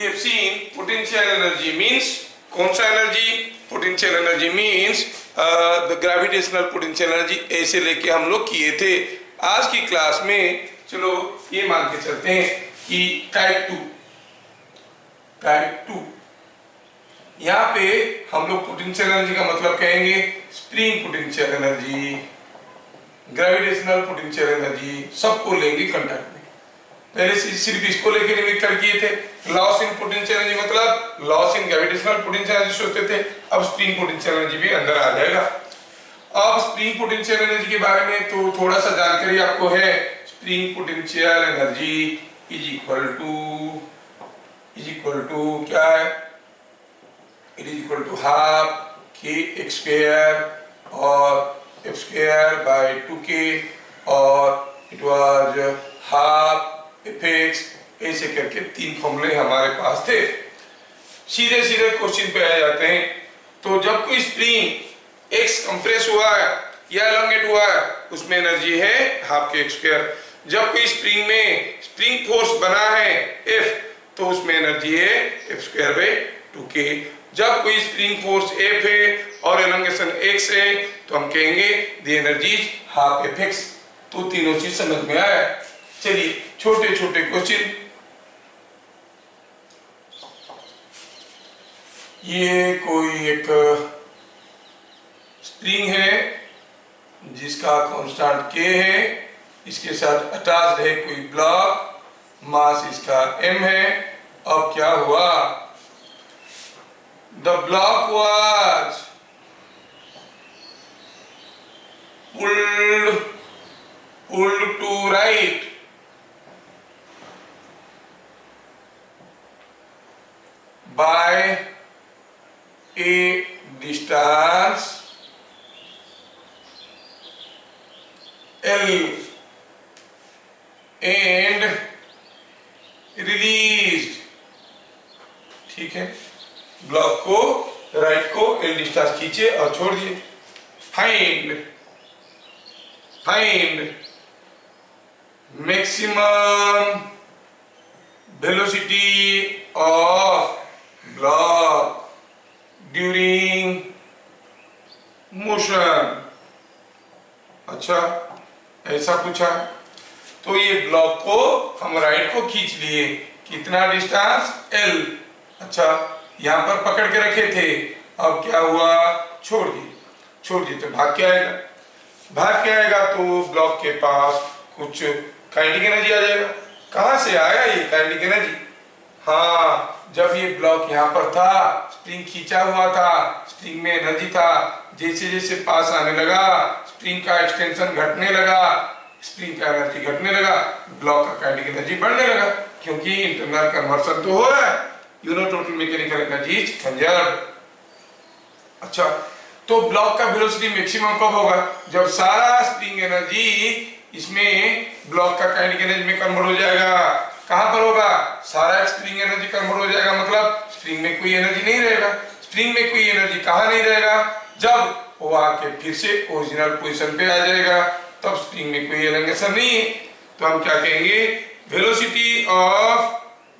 We have seen potential energy means कौन सा energy, potential energy means the gravitational potential energy, ऐसे लेके हम लोग किए थे। आज की क्लास में चलो ये मान के चलते हैं कि टाइप टू यहाँ पे हम लोग पोटेंशियल एनर्जी का मतलब कहेंगे spring potential energy, gravitational potential energy, सबको लेंगे कंडक्ट में। पहले सिर्फ इसको लेके लिमिट कर किए थे। लॉस इन पोटेंशियल एनर्जी मतलब loss in gravitational potential energy सोचते थे, अब स्प्रिंग पोटेंशियल एनर्जी भी अंदर आ जाएगा। अब स्प्रिंग पोटेंशियल एनर्जी के बारे में तो थोड़ा सा जानकारी आपको है। Spring potential energy is equal to क्या है, it is equal to half के एक्स स्क्वायर और एफ स्क्वायर बाय 2k और it was half F X, ऐसे करके तीन फॉर्मूले हमारे पास थे। सीधे सीधे क्वेश्चन पे आ जाते हैं। तो जब कोई स्प्रिंग एक्स कंप्रेस हुआ है या एलोंगेट हुआ है उसमें एनर्जी है हाफ के एक्स स्क्वायर। जब कोई स्प्रिंग में स्प्रिंग फोर्स बना है एफ तो उसमें एनर्जी है एफ स्क्वायर बाय 2k। जब कोई स्प्रिंग फोर्स एफ है और एलोंगेशन एक्स है तो हम कहेंगे the energy is half F x. तो तीनों चीज समझ में आया। चलिए छोटे छोटे क्वेश्चन। ये कोई एक स्प्रिंग है जिसका कांस्टेंट k है, इसके साथ अटैच्ड है कोई ब्लॉक, मास इसका m है। अब क्या हुआ, the block was pulled to right by a distance L and released। ठीक है, ब्लॉक को राइट को L डिस्टेंस खींचे और छोड़ दिए। Find maximum velocity of block during motion. अच्छा, ऐसा पूछा। तो ये ब्लॉक को हम राइट को खींच लिए, कितना डिस्टेंस L। अच्छा, यहां पर पकड़ के रखे थे, अब क्या हुआ, छोड़ दिए तो भाग के आएगा तो ब्लॉक के पास कुछ काइनेटिक एनर्जी आ जाएगा। कहां से आया ये काइनेटिक एनर्जी, हाँ जब ये ब्लॉक यहाँ पर था, स्प्रिंग खींचा हुआ था, स्प्रिंग में एनर्जी था, जैसे जैसे पास आने लगा स्प्रिंग का एक्सटेंशन घटने लगा, स्प्रिंग का एनर्जी घटने लगा, ब्लॉक का काइनेटिक एनर्जी बढ़ने लगा, क्योंकि इंटरनल कन्वर्सन तो हो रहा है। Total mechanical energy is conserved. अच्छा, तो ब्लॉक का वेलोसिटी मैक्सिमम कब होगा, जब सारा स्प्रिंग एनर्जी इसमें ब्लॉक का काइनेटिक एनर्जी में कन्वर्ट हो जाएगा। कहां पर होगा, सारा स्प्रिंग एनर्जी कन्वर्ट हो जाएगा, मतलब स्प्रिंग में कोई एनर्जी नहीं रहेगा। स्प्रिंग में कोई एनर्जी कहां नहीं रहेगा, जब वो आके फिर से ओरिजिनल पोजीशन पे आ जाएगा, तब स्प्रिंग में कोई एलोंगेशन नहीं है। तो हम क्या कहेंगे, velocity of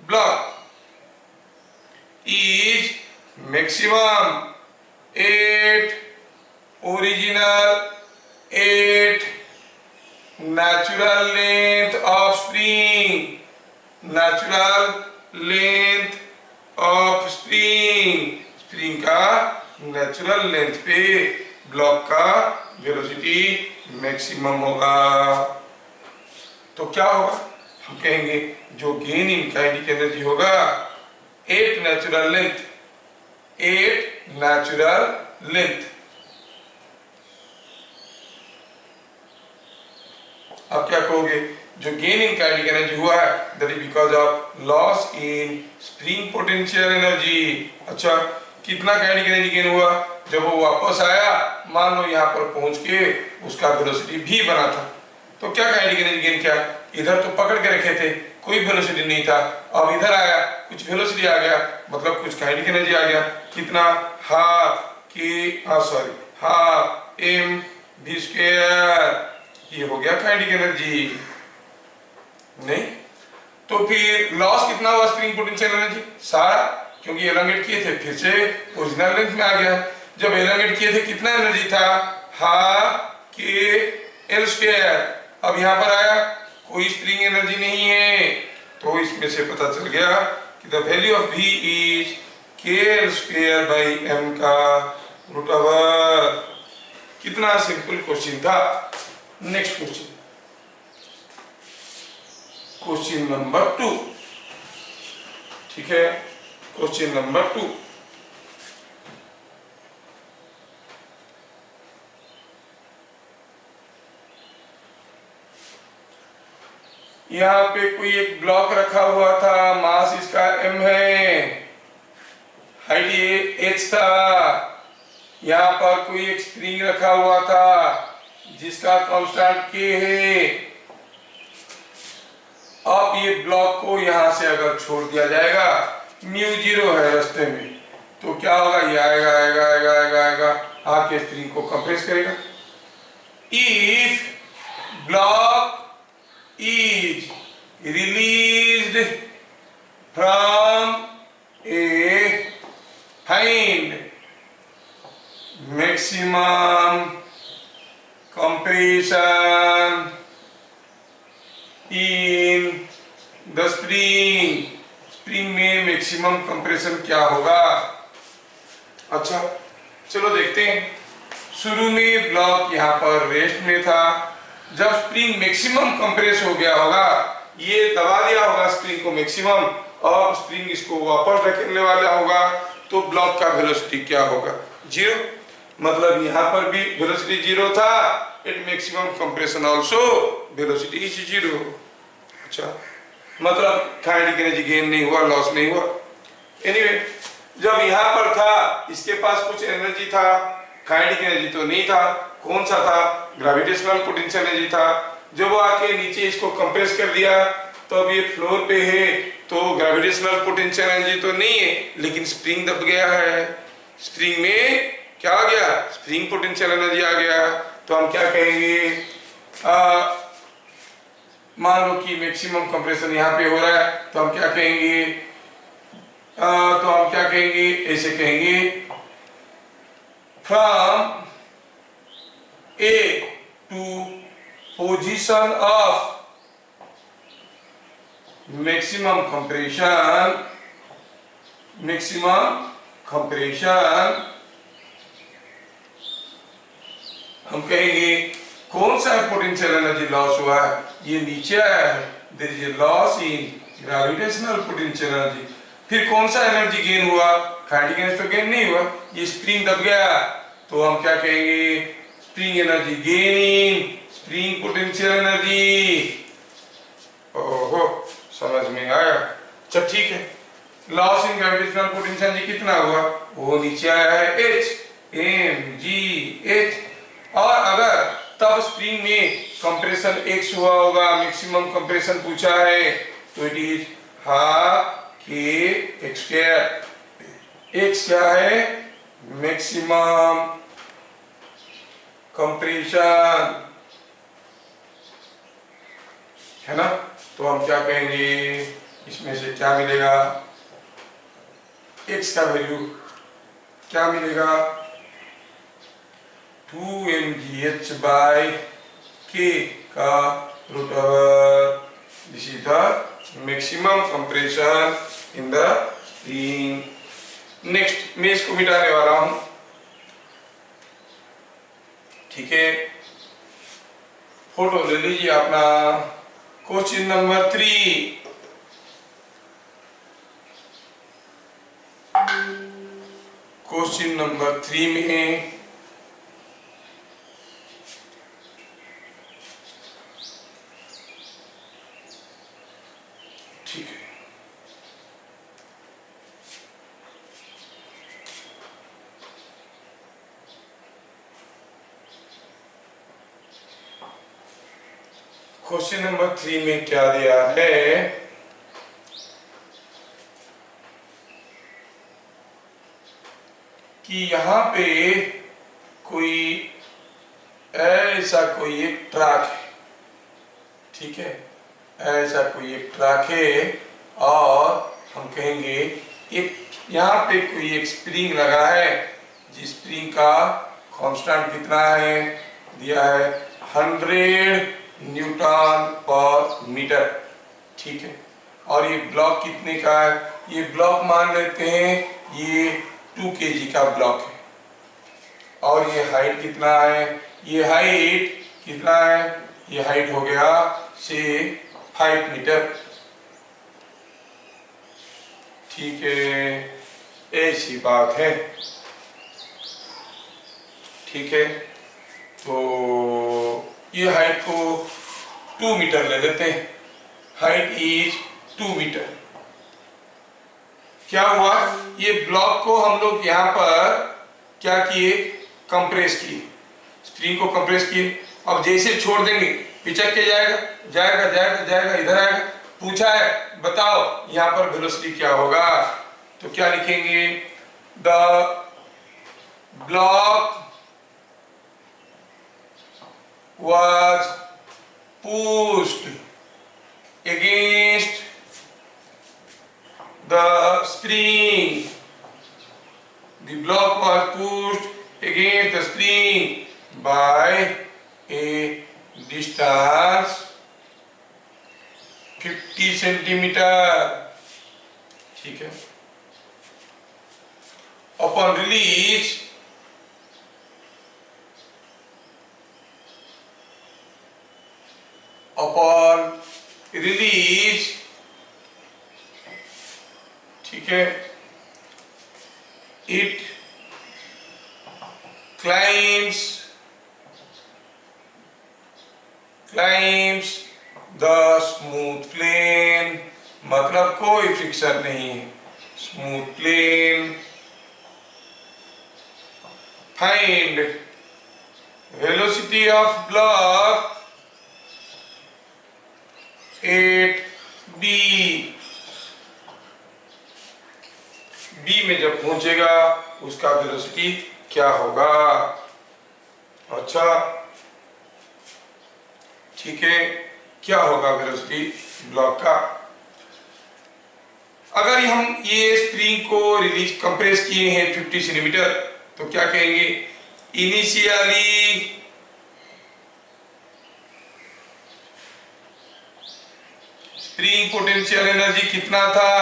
block is maximum at natural length of spring का नेचुरल लेंथ पे ब्लॉक का वेलोसिटी मैक्सिमम होगा। तो क्या होगा, हम कहेंगे जो गेन इन काइनेटिक एनर्जी होगा 8 नेचुरल लेंथ। अब क्या कहोगे, जो गेन इन काइनेटिक एनर्जी हुआ है that is because of loss in spring potential energy. अच्छा, कितना काइनेटिक एनर्जी गेन हुआ, जब वो वापस आया, मान लो यहाँ पर पहुंच के उसका वेलोसिटी भी बना था, तो क्या काइनेटिक एनर्जी गेन किया, इधर तो पकड़ के रखे थे, कोई वेलोसिटी नहीं था, अब इधर आया कुछ वेलोसिटी आ गया, मतलब कुछ काइनेटिक एनर्जी आ गया। कितना, हाफ m v स्क्वायर, ये हो गया काइनेटिक एनर्जी। नहीं, तो फिर लॉस कितना हुआ स्प्रिंग पोटेंशियल एनर्जी सारा, क्योंकि एलोंगेट किए थे फिर से ओरिजिनल लेंथ में आ गया। जब एलोंगेट किए थे कितना एनर्जी था, हाफ के एल स्क्वायर। अब यहाँ पर आया कोई स्प्रिंग एनर्जी नहीं है, तो इसमें से पता चल गया कि the value of V is के एल स्क्वायर बाई एम का रूट ओवर। कितना सिंपल क्वेश्चन था। Next question, question number 2। ठीक है, क्वेश्चन नंबर 2। यहाँ पे कोई एक ब्लॉक रखा हुआ था, मास इसका m है, हाइट ये h था। यहाँ पर कोई एक स्प्रिंग रखा हुआ था जिसका कांस्टेंट k है। अब ये ब्लॉक को यहाँ से अगर छोड़ दिया जाएगा, म्यू 0 है रास्ते में, तो क्या होगा, ये आएगा आएगा आएगा आएगा आएगा आके स्प्रिंग को कंप्रेस करेगा। If block is released from a find maximum compression in the spring। Spring में मैक्सिमम कंप्रेशन क्या होगा। अच्छा चलो देखते हैं। शुरू में ब्लॉक यहाँ पर रेस्ट में था, जब स्प्रिंग मैक्सिमम कंप्रेस हो गया होगा, ये दबा दिया होगा स्प्रिंग को मैक्सिमम, और स्प्रिंग इसको वापस धकेलने वाला होगा, तो ब्लॉक का वेलोसिटी क्या होगा, 0। मतलब यहाँ पर भी वेलोसिटी 0 था, at maximum compression also velocity is 0। अच्छा मतलब काइनेटिक एनर्जी गेन नहीं हुआ, लॉस नहीं हुआ। एनीवे जब यहाँ पर था इसके पास कुछ एनर्जी था, काइनेटिक एनर्जी तो नहीं था। कौन सा था, ग्रेविटेशनल पोटेंशियल एनर्जी था। जब वो आके नीचे इसको कंप्रेस कर दिया, तो अब ये फ्लोर पे है, तो ग्रेविटेशनल पोटेंशियल एनर्जी तो नहीं है, लेकिन स्प्रिंग दब गया है। स्प्रिंग में क्या आ गया, स्प्रिंग पोटेंशियल एनर्जी आ गया। तो हम क्या कहेंगे, मान लो कि मैक्सिमम कंप्रेशन यहाँ पे हो रहा है, तो हम क्या कहेंगे, ऐसे कहेंगे, from A to position of maximum compression हम कहेंगे कौन सा पोटेंशियल एनर्जी लॉस हुआ है, ये नीचे आया है, there is a loss in gravitational potential energy. फिर कौन सा एनर्जी गेन हुआ, काइनेटिक एनर्जी तो गेन नहीं हुआ, ये स्प्रिंग दब गया, तो हम क्या कहेंगे, spring energy gaining spring potential energy. ओहो समझ में आया। अच्छा ठीक है, loss in gravitational potential energy कितना हुआ, वो नीचे आया है h mgh। और अगर तब स्प्रिंग में कंप्रेशन x हुआ होगा, मैक्सिमम कंप्रेशन पूछा है, तो it is half k x square. x क्या है, मैक्सिमम कंप्रेशन है ना। तो हम क्या कहेंगे, इसमें से क्या मिलेगा, x का वैल्यू क्या मिलेगा, 2mgh बाय k का root over. This is the maximum compression in the spring. Next मैं इसको मिटाने वाला हूं, ठीक है। फोटो ले लीजिए अपना। क्वेश्चन नंबर 3, क्वेश्चन नंबर 3 में ठीक है, क्वेश्चन नंबर 3 में क्या दिया है, कि यहाँ पे कोई ऐसा कोई एक ट्रैक है, ठीक है, ऐसा कोई एक ट्रैक है और हम कहेंगे एक यहाँ पे कोई एक स्प्रिंग लगा है, जिस स्प्रिंग का कांस्टेंट कितना है दिया है 100 न्यूटन पर मीटर, ठीक है। और ये ब्लॉक कितने का है, ये ब्लॉक मान लेते हैं ये 2 kg का ब्लॉक है। और ये हाइट कितना है, ये हाइट कितना है, ये हाइट हो गया से 5 मीटर, ठीक है। ऐसी बात है, ठीक है। तो ये हाइट को 2 मीटर ले लेते हैं, हाइट इज 2 मीटर। क्या हुआ, ये ब्लॉक को हम लोग यहाँ पर क्या किए, कंप्रेस किए, स्प्रिंग को कंप्रेस किए। अब जैसे छोड़ देंगे पिचक के जाएगा जाएगा जाएगा जाएगा, इधर आएगा। पूछा है बताओ यहाँ पर वेलोसिटी क्या होगा, तो क्या लिखेंगे, the block was pushed against the spring. The block was pushed against the spring by a distance 50 centimeter, ठीक है। Upon release, ठीक है, it climbs the smooth plane, मतलब कोई फ्रिक्शन नहीं है, smooth plane. Find velocity of block at B में जब पहुंचेगा उसका वेलोसिटी क्या होगा। अच्छा ठीक है, क्या होगा वेलोसिटी ब्लॉक का। अगर हम ये स्प्रिंग को रिलीज कंप्रेस किए हैं 50 सेंटीमीटर, तो क्या कहेंगे, इनिशियली स्प्रिंग पोटेंशियल एनर्जी कितना था,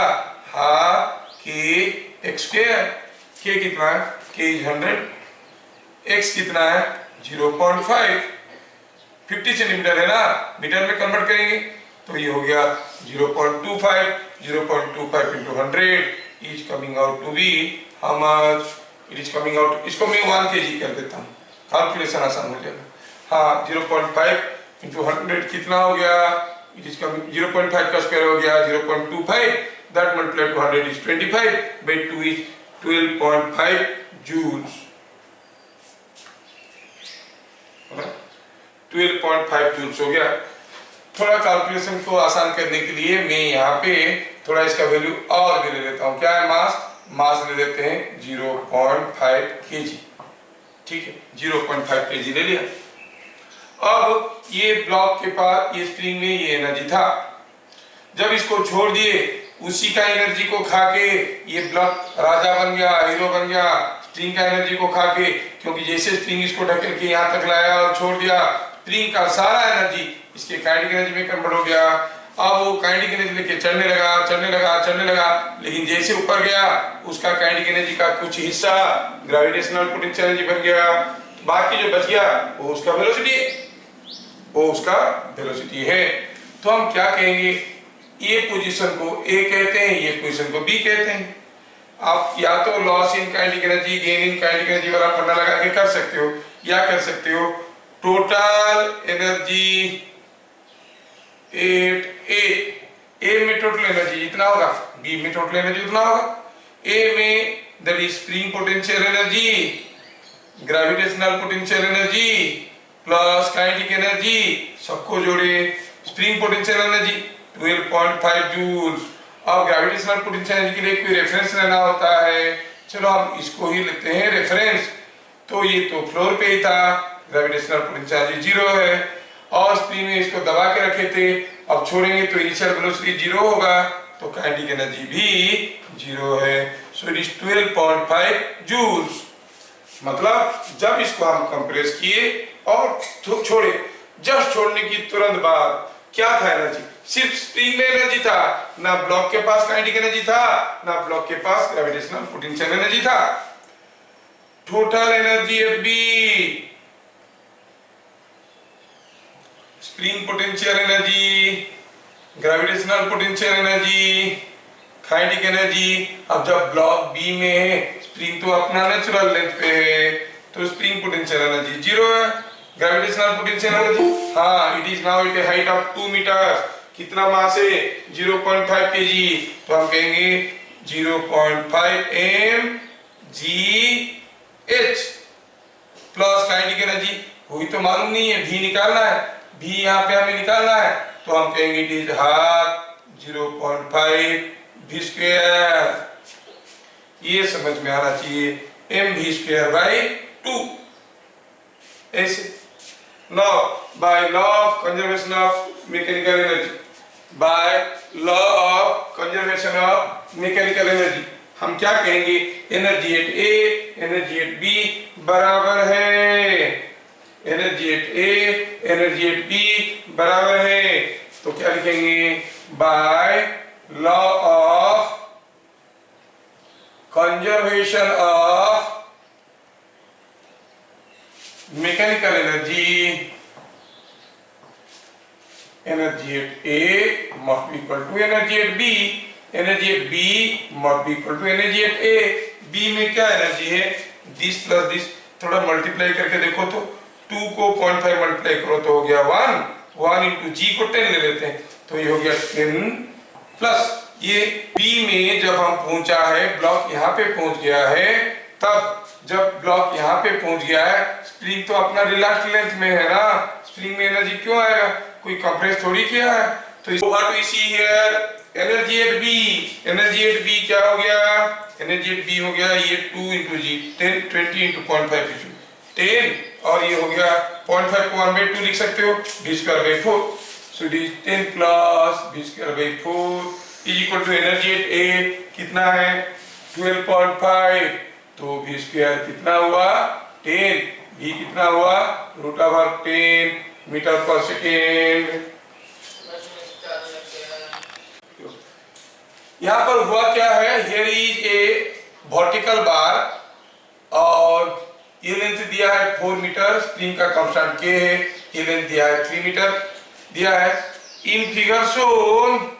के एक्स स्क्वायर, के कितना है, के 100, एक्स कितना है 0.5, 50 सेंटीमीटर है ना, मीटर में कन्वर्ट करेंगे तो ये हो गया 0.25 into 100 is coming out to be how much, it is coming out, इसको मैं 1 kg कर देता हूँ, कैलकुलेशन आसान हो जाएगा। हाँ 0.5 into 100 कितना हो गया, इट इज कमिंग 0.5 का स्क्वायर हो गया 0.25, that multiplied to 100 is 25 by 2 is 12.5 joules, 12.5 joules हो गया। थोड़ा कैलकुलेशन को आसान करने के लिए मैं यहाँ पे थोड़ा इसका वैल्यू और भी ले लेता हूँ, क्या है मास ले लेते हैं 0.5 kg, ठीक है 0.5 kg ले लिया। अब ये ब्लॉक के पास ये स्प्रिंग में ये एनर्जी था, जब इसको छोड़ दिए उसी का एनर्जी को खाके ये ब्लॉक राजा बन गया, हीरो बन गया, स्प्रिंग का एनर्जी को खाके, क्योंकि जैसे स्प्रिंग इसको ढकेल के यहाँ तक लाया और छोड़ दिया, स्प्रिंग का सारा एनर्जी इसके काइनेटिक एनर्जी में कन्वर्ट हो गया। अब वो काइनेटिक एनर्जी लेके चढ़ने लगा, लेकिन जैसे ऊपर गया उसका काइनेटिक एनर्जी का कुछ हिस्सा ग्रेविटेशनल पोटेंशियल एनर्जी बन गया, बाकी जो बच गया वो उसका वेलोसिटी है। तो हम क्या कहेंगे, ये पोजीशन को ए कहते हैं, ये पोजीशन को बी कहते हैं। आप या तो loss in kinetic energy gain in kinetic energy वाला फंडा लगा के कर सकते हो, या कर सकते हो टोटल एनर्जी एट ए में टोटल एनर्जी इतना होगा, बी में टोटल एनर्जी उतना होगा। ए में that is spring potential energy, gravitational potential energy plus kinetic energy, सबको जोड़े स्प्रिंग पोटेंशियल एनर्जी 12.5 जूल्स। अब ग्रेविटेशनल पोटेंशियल एनर्जी के लिए कोई रेफरेंस लेना होता है, चलो हम इसको ही लेते हैं रेफरेंस। तो ये तो फ्लोर पे ही था, ग्रेविटेशनल पोटेंशियल एनर्जी 0 है। और स्प्रिंग में इसको दबा के रखे थे, अब छोड़ेंगे तो इनिशियल वेलोसिटी 0 होगा, तो काइनेटिक एनर्जी भी 0 है। So it is 12.5 joules. मतलब जब इसको हम कंप्रेस किए और छोड़े, जस्ट छोड़ने की तुरंत बाद क्या था एनर्जी? सिर्फ स्प्रिंग में एनर्जी था, ना ब्लॉक के पास काइनेटिक एनर्जी था, ना ब्लॉक के पास ग्रेविटेशनल पोटेंशियल एनर्जी था। Total energy of B, spring potential energy, gravitational potential energy, kinetic energy. अब जब ब्लॉक बी में है, स्प्रिंग तो अपना नेचुरल लेंथ पे है, तो स्प्रिंग पोटेंशियल एनर्जी 0 है। ग्रेविटेशनल पोटेंशियल एनर्जी, हाँ, it is now at a height of 2 metre. कितना मास है? 0.5 kg। तो हम कहेंगे 0.5 mgh प्लस काइनेटिक एनर्जी, वही तो मालूम नहीं है, भी निकालना है, भी यहाँ पे हमें निकालना है, तो हम कहेंगे it is half 0.5 v square. ये समझ में आना चाहिए, mv स्क्वायर बाई 2। ऐसे now by law of conservation of mechanical energy, by law of conservation of mechanical energy, हम क्या कहेंगे? Energy at A, energy at B बराबर है, energy at A, energy at B बराबर है, तो क्या लिखेंगे? By law of conservation of mechanical energy, energy at A must be equal to energy at B, energy at B must be equal to energy at A. B में क्या energy है? This plus this, थोड़ा multiply करके देखो तो 2 को 0.5 multiply करो तो हो गया 1 इंटू जी को 10 ले लेते हैं, तो ये हो गया 10 प्लस ये बी में जब हम पहुंचा है, ब्लॉक यहाँ पे पहुंच गया है, तब जब ब्लॉक यहाँ पे पहुंच गया है, स्प्रिंग तो अपना रिलैक्स लेंथ में है ना, स्प्रिंग में एनर्जी क्यों आएगा? कोई कंप्रेस थोड़ी किया है। तो what we see here, energy at B, energy at B क्या हो गया? एनर्जी एट बी हो गया ये 2 इंटू जी, 10 20 इंटू 0.5 10, और ये हो गया 0.5 को 1/2 लिख सकते हो, v square by 4। So it is 10 plus v square by 4 is equal to energy at A कितना है? 12.5, तो v स्क्वायर कितना हुआ? 10, v कितना हुआ? √10 मीटर पर सेकेंड। यहाँ पर हुआ क्या है? Here is a vertical bar और ये लेंथ दिया है 4 मीटर, स्प्रिंग का कांस्टेंट k है, ये लेंथ दिया है 3 मीटर दिया है। In figure shown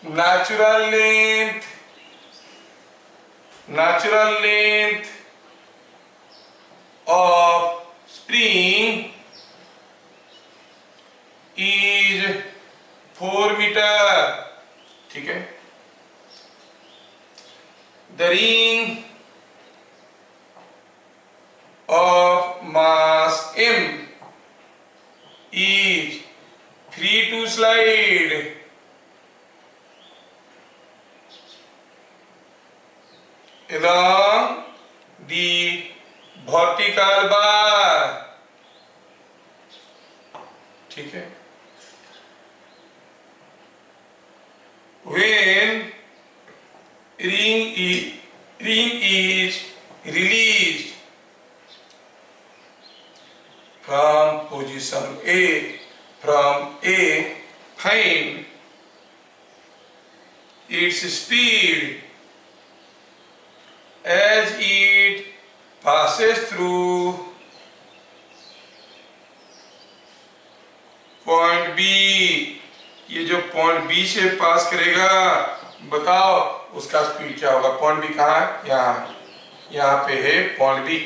natural length of spring is 4 metre, ठीक है। The ring of mass m is free to slide along the vertical bar, ठीक है। When ring is released from position A, find its speed as it passes through point B। ये जो point B से पास करेगा, बताओ उसका speed क्या होगा? पॉइंट बी कहाँ है? यहाँ पे है पॉइंट बी।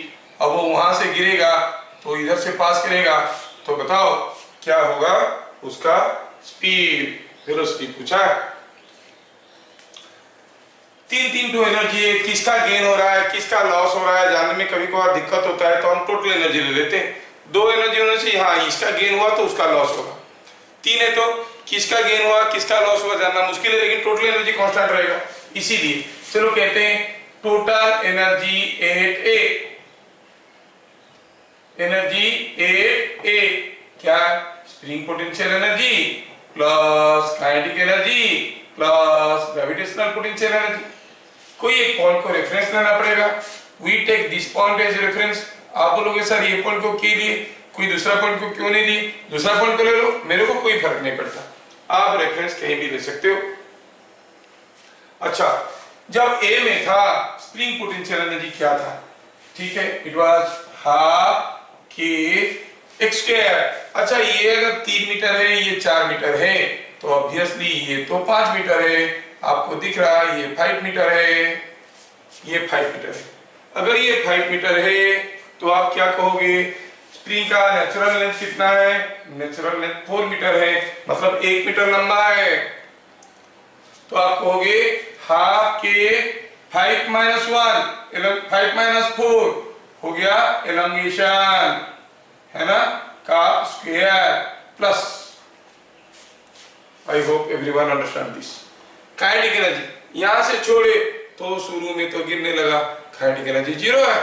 अब वो वहां से गिरेगा तो इधर से पास करेगा, तो बताओ क्या होगा उसका स्पीड, वेलोसिटी पूछा है। 3 टू एनर्जी है, किसका गेन हो रहा है किसका लॉस हो रहा है जानने में कभी कभार दिक्कत होता है, तो हम टोटल एनर्जी ले लेते हैं। 2 एनर्जी होने से हाँ इसका गेन हुआ तो उसका लॉस होगा, 3 है तो किसका गेन हुआ किसका लॉस हुआ जानना मुश्किल है, लेकिन टोटल एनर्जी कांस्टेंट रहेगा। इसीलिए चलो कहते हैं total energy at A, energy at A क्या, spring potential energy plus kinetic energy plus gravitational potential energy. कोई एक पॉइंट को रेफरेंस लेना पड़ेगा। We take this point as reference. आप बोलोगे सर ये पॉइंट को क्यों लिए, कोई दूसरा पॉइंट को क्यों नहीं लिए? दूसरा पॉइंट को ले लो, मेरे को कोई फर्क नहीं पड़ता, आप रेफरेंस कहीं भी ले सकते हो। अच्छा, जब ए में था स्प्रिंग पोटेंशियल एनर्जी क्या था? ठीक है, इट वाज हाफ के एक्स स्क्वायर। अच्छा, ये अगर 3 मीटर है, ये 4 मीटर है, तो ऑब्वियसली ये तो 5 मीटर है। आपको दिख रहा है ये 5 मीटर है, ये 5 मीटर है। अगर ये 5 मीटर है तो आप क्या कहोगे? स्प्रिंग का नेचुरल लेंथ कितना है? नेचुरल लेंथ 4 मीटर है, मतलब 1 मीटर लंबा है। तो आप कहोगे हाफ के 5 माइनस 1 5 माइनस 4 हो गया एलोंगेशन, है ना, का square plus. I hope everyone understand this. Kinetic energy यहां से छोड़े तो शुरू में तो गिरने लगा, काइनेटिक एनर्जी 0 है।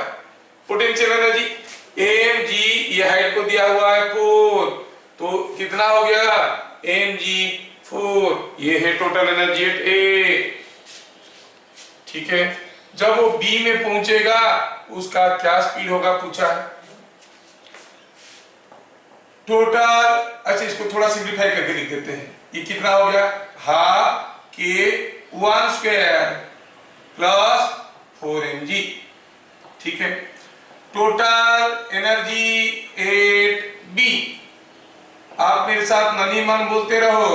पोटेंशियल एनर्जी mg, ये हाइट को दिया हुआ है 4, तो कितना हो गया mg 4, ये है टोटल एनर्जी एट ए। ठीक है, जब वो बी में पहुंचेगा उसका क्या स्पीड होगा पूछा है टोटल। अच्छा, इसको थोड़ा सिंप्लीफाई करके लिख देते हैं। ये कितना हो गया? हाफ के 1 स्क्वायर प्लस 4mg। ठीक है, टोटल एनर्जी एट बी। आप मेरे साथ मन ही मन बोलते रहो।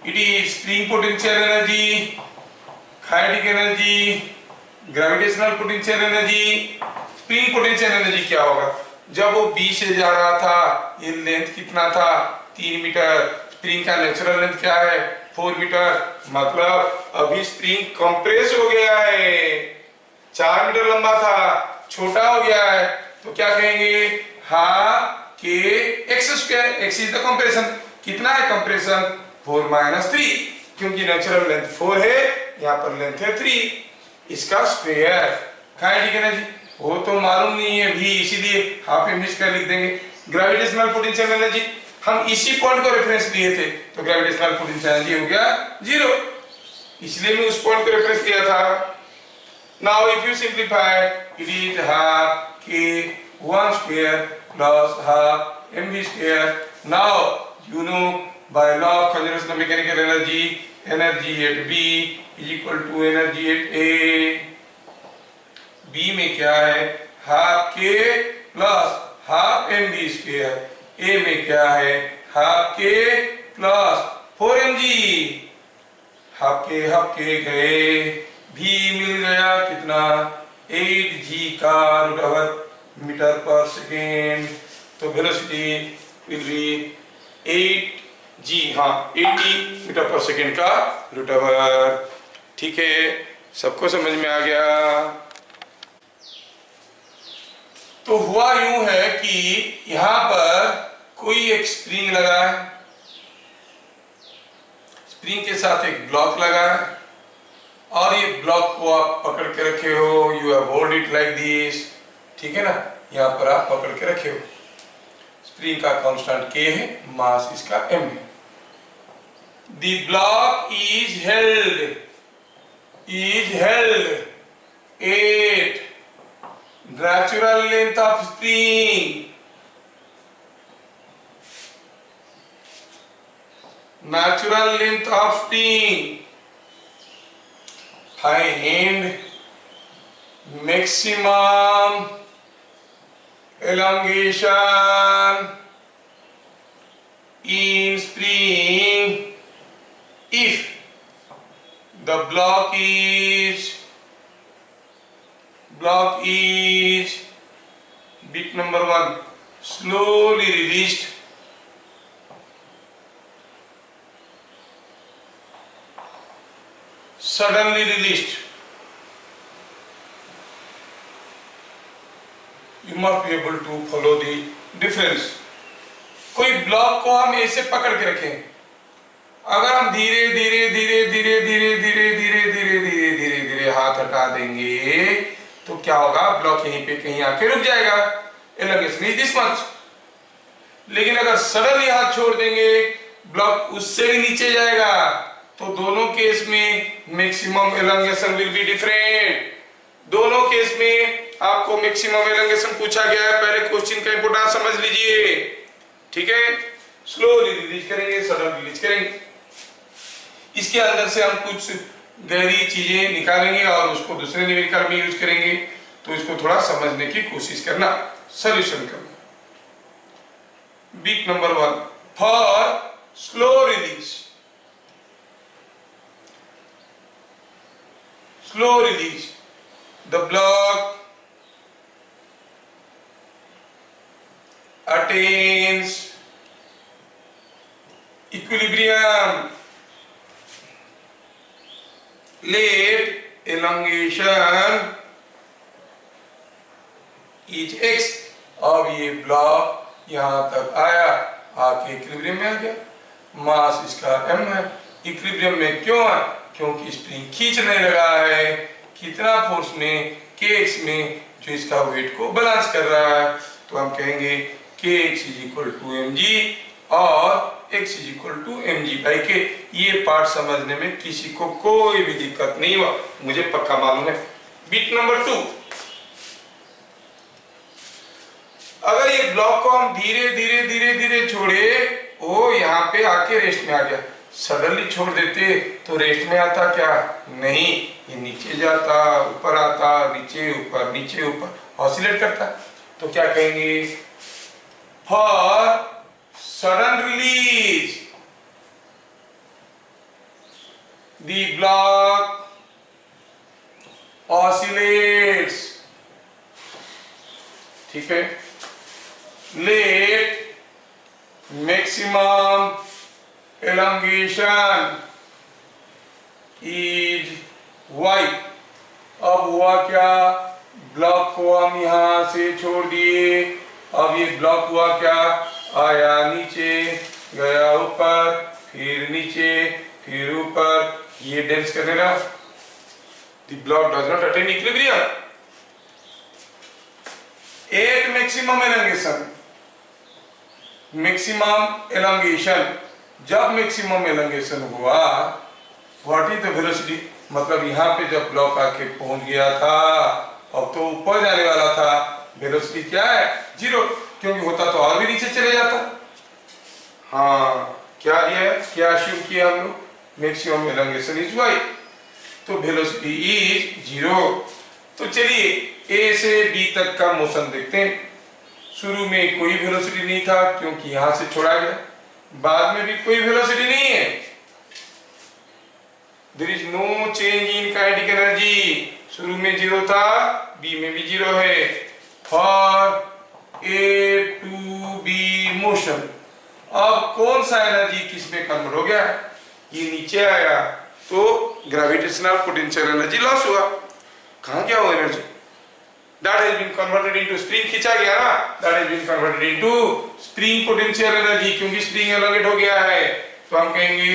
It is spring potential energy, kinetic energy, gravitational potential energy. Spring potential energy क्या होगा? जब वो बी से जा रहा था, ये लेंथ कितना था? 3 मीटर। स्प्रिंग का नेचुरल लेंथ क्या है? 4 मीटर। मतलब अभी स्प्रिंग कंप्रेस हो गया है, 4 मीटर लंबा था, छोटा हो गया है, तो क्या कहेंगे? हाफ के x square. X is the compression. कितना है कंप्रेशन? 4 माइनस 3, क्योंकि नेचुरल लेंथ 4 है, यहाँ पर लेंथ है 3, इसका स्क्वायर। काइनेटिक एनर्जी वो तो मालूम नहीं है भी, इसीलिए हाफ एम स्क्वायर लिख देंगे। ग्रेविटेशनल पोटेंशियल एनर्जी हम इसी पॉइंट को रेफरेंस लिए थे, तो ग्रेविटेशनल पोटेंशियल एनर्जी हो गया 0, इसलिए मैं उस पॉइंट को रेफरेंस लिया था। Now if you simplify, it is half k 1 square plus half mv square. Now you know by law of conservation of mechanical energy, energy at B is equal to energy at A. B में क्या है? Half k plus half mv square. A में क्या है? Half k plus 4mg. Half के गए, भी मिल गया कितना? 8g का √, मीटर पर सेकेंड। तो वेलोसिटी विल बी 8g, हाँ 80 मीटर पर सेकेंड का √। ठीक है, सबको समझ में आ गया? तो हुआ यूं है कि यहां पर कोई एक स्प्रिंग लगा है, स्प्रिंग के साथ एक ब्लॉक लगा है, और ये ब्लॉक को आप पकड़ के रखे हो, you have hold it like this. ठीक है ना, यहाँ पर आप पकड़ के रखे हो। स्प्रिंग का कांस्टेंट k है, मास इसका m है। The block is held 8 natural length of spring, natural length of spring. Find maximum elongation in spring if the block is bit number 1 slowly released, suddenly released. You must be able to follow the difference. कोई block को हम ऐसे पकड़ के रखें, अगर हम धीरे धीरे धीरे धीरे धीरे धीरे धीरे धीरे धीरे धीरे धीरे हाथ हटा देंगे तो क्या होगा, ब्लॉक यहीं पे कहीं आके रुक जाएगा, एलोंगेशन इज दिस मच। लेकिन अगर सडनली हाथ छोड़ देंगे ब्लॉक उससे भी नीचे जाएगा, तो दोनों केस में maximum elongation will be different. दोनों केस में आपको मैक्सिमम एलोंगेशन पूछा गया है, पहले क्वेश्चन का इंपोर्टेंस समझ लीजिए, ठीक है। स्लोली रिलीज करेंगे, सडन रिलीज करेंगे, इसके अंदर से हम कुछ गहरी चीजें निकालेंगे और उसको दूसरे न्यूमेरिकल में यूज करेंगे, तो इसको थोड़ा समझने की कोशिश करना, सॉल्यूशन करना। Bit number 1 for slow release, slow release the block attains equilibrium, let elongation is x। अब ये ब्लॉक यहां तक आया, आके इक्विलिब्रियम में आ गया, मास इसका m है। इक्विलिब्रियम में क्यों है, क्योंकि स्प्रिंग खींचने लगा है, कितना फोर्स में, kx में, जो इसका वेट को बैलेंस कर रहा है। तो हम कहेंगे kx is equal to mg और x is equal to mg/k। ये पार्ट समझने में किसी को कोई भी दिक्कत नहीं हुआ, मुझे पक्का मालूम है। बिट नंबर 2, अगर ये ब्लॉक को हम धीरे धीरे धीरे धीरे छोड़े, वो यहाँ पे आके रेस्ट में आ गया, सडनली छोड़ देते तो रेस्ट में आता क्या, नहीं, ये नीचे जाता, ऊपर आता, नीचे ऊपर ऑसिलेट करता। तो क्या कहेंगे, for sudden release the block oscillates, ठीक है। Let maximum elongation is y। अब हुआ क्या, ब्लॉक को हम यहां से छोड़ दिए, अब ये ब्लॉक हुआ क्या, आया नीचे, गया ऊपर, फिर नीचे, फिर ऊपर, ये डेंस करने लगा। The block does not attain equilibrium at maximum elongation। Maximum elongation, जब मैक्सिमम एलोंगेशन हुआ, व्हाट इज द वेलोसिटी, मतलब यहाँ पे जब ब्लॉक आके पहुंच गया था, अब तो ऊपर जाने वाला था, वेलोसिटी क्या है, 0, क्योंकि होता तो और भी नीचे चले जाता। हाँ, क्या दिया है, क्या अश्यूम किया हम लोग, मैक्सिमम एलोंगेशन इज y, तो वेलोसिटी इज 0। तो चलिए ए से बी तक का मोशन देखते हैं। शुरू में कोई वेलोसिटी नहीं था क्योंकि यहां से छोड़ा गया, बाद में भी कोई वेलोसिटी नहीं है, there is no change in kinetic energy. शुरू में 0 था, बी में भी 0 है। For A to B motion, अब कौन सा एनर्जी किस में कन्वर्ट हो गया, ये नीचे आया तो ग्रेविटेशनल पोटेंशियल एनर्जी लॉस हुआ। कहां गया वो energy, that has been converted into spring, खींचा गया ना, that has been converted into spring potential energy, क्योंकि spring elongate हो गया है। तो हम कहेंगे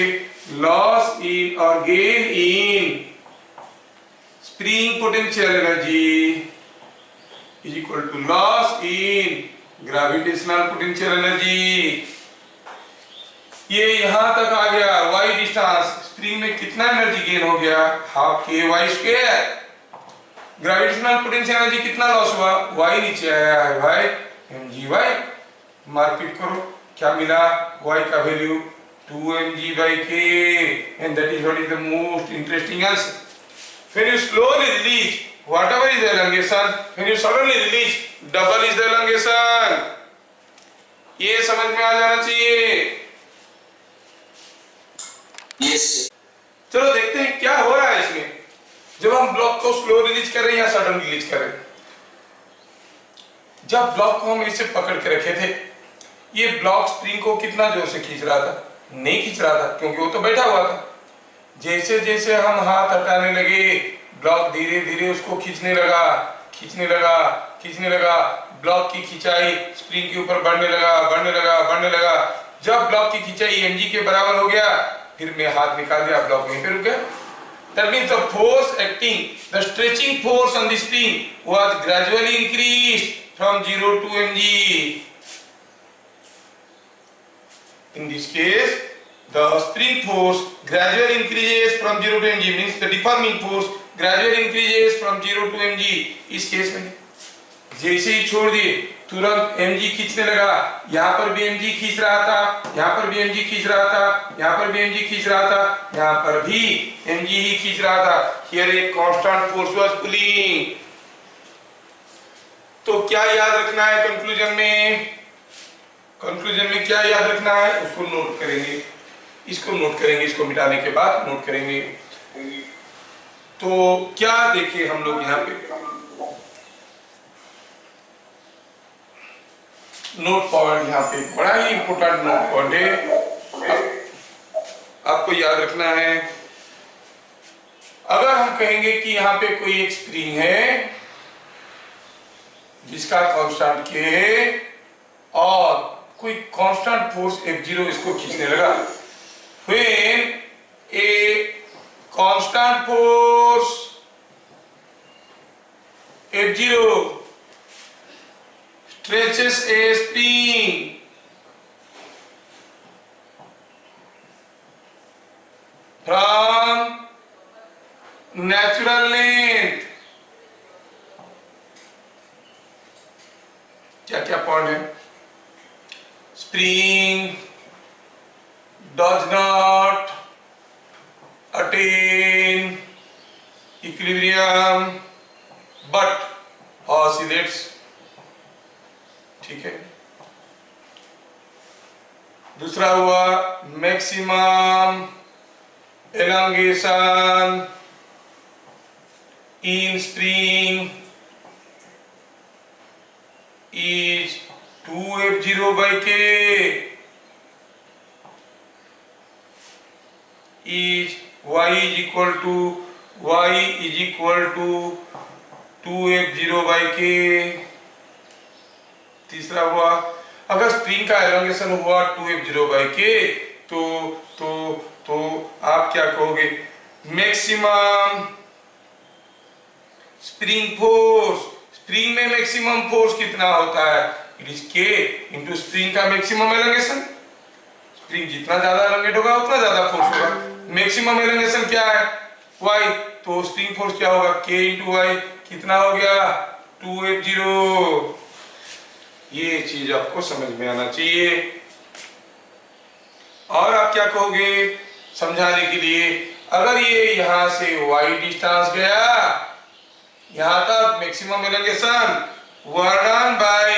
loss in or gain in spring potential energy is equal to loss in gravitational potential energy। ये यहां तक आ गया, y डिस्टेंस, स्प्रिंग में कितना एनर्जी गेन हो गया, half ky²। Gravitational potential energy कितना लॉस हुआ, y नीचे आया है भाई, mgy। मार्केट करो, क्या मिला, y का value 2mg/k, and that is what is the most interesting answer. When you slowly release whatever is the elongation, when you suddenly release double is the elongation. ये समझ में आ जाना चाहिए। यस, चलो देखते हैं क्या हो रहा है इसमें, जब हम ब्लॉक को स्लो रिलीज कर रहे हैं या सडन रिलीज कर रहे हैं। जब ब्लॉक को हम इसे पकड़ के रखे थे, ये ब्लॉक स्प्रिंग को कितना जोर से खींच रहा था, नहीं खींच रहा था क्योंकि वो तो बैठा हुआ था। जैसे जैसे हम हाथ हटाने लगे, ब्लॉक धीरे धीरे उसको खींचने लगा, खींचने लगा, खींचने लगा, ब्लॉक की खिंचाई स्प्रिंग के ऊपर बढ़ने लगा, बढ़ने लगा, बढ़ने लगा। जब ब्लॉक की खिंचाई mg के बराबर हो गया, फिर मैं हाथ निकाल दिया, ब्लॉक वहीं पे रुक गया। That means the force acting, the stretching force on the spring was gradually increased from 0 to mg. In this case, the spring force gradually increases from 0 to mg, means the deforming force gradually increases from 0 to mg. इस case में जैसे ही छोड़ दिए तुरंत mg खींचने लगा, यहाँ पर भी mg खींच रहा था, यहाँ पर भी mg खींच रहा था, यहाँ पर भी mg खींच रहा था, यहाँ पर भी mg ही खींच रहा था। Here a constant force was pulling. तो क्या याद रखना है कंक्लूजन में? कंक्लूजन में क्या याद रखना है उसको नोट करेंगे, इसको नोट करेंगे, इसको मिटाने के बाद नोट करेंगे। तो क्या देखिए हम लोग यहाँ पे नोट पॉइंट, यहाँ पे बड़ा ही इंपॉर्टेंट नोट पॉइंट है, आपको याद रखना है। अगर हम कहेंगे कि यहाँ पे कोई एक स्प्रिंग है जिसका कांस्टेंट K है और कोई कांस्टेंट फोर्स F0 इसको खींचने लगा, when a constant force F0 stretches a spring from natural length, क्या क्या पॉइंट है? Spring does not attain equilibrium but oscillates, ठीक है। दूसरा हुआ maximum elongation in spring is 2F0 by K is y is equal to 2F0 by K। तीसरा हुआ अगर स्प्रिंग का एलोंगेशन हुआ 2F0 by K तो आप क्या कहोगे? मैक्सिमम स्प्रिंग फोर्स, स्प्रिंग में मैक्सिमम फोर्स कितना होता है? It is K into spring का मैक्सिमम एलोंगेशन। स्प्रिंग जितना ज्यादा एलोंगेट होगा उतना ज्यादा फोर्स होगा। मैक्सिमम एलोंगेशन क्या है? y, तो स्प्रिंग फोर्स क्या होगा? K इंटू y, कितना हो गया? 2F0। ये चीज आपको समझ में आना चाहिए। और आप क्या कहोगे समझाने के लिए? अगर ये यहां से y डिस्टेंस गया यहां तक, मैक्सिमम एलोंगेशन वर्डन by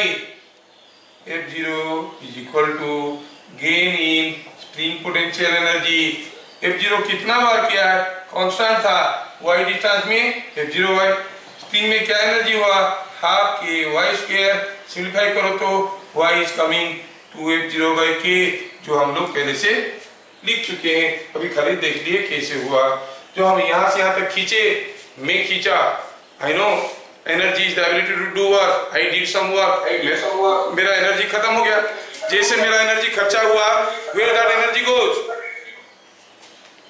F0 is equal to gain in spring potential energy। F0 कितना बार किया है? कांस्टेंट था y डिस्टेंस में F0y, स्प्रिंग में क्या एनर्जी हुआ? Half K y square. Simplify करो तो y is coming 2F0 by K, जो हम लोग पहले से लिख चुके हैं, अभी खाली देख लिए कैसे हुआ। जो हम यहाँ से यहाँ तक खींचे, मैं खींचा, I know energy is the ability to do work, I did some work, मेरा एनर्जी खत्म हो गया। जैसे मेरा एनर्जी खर्चा हुआ, where that energy goes?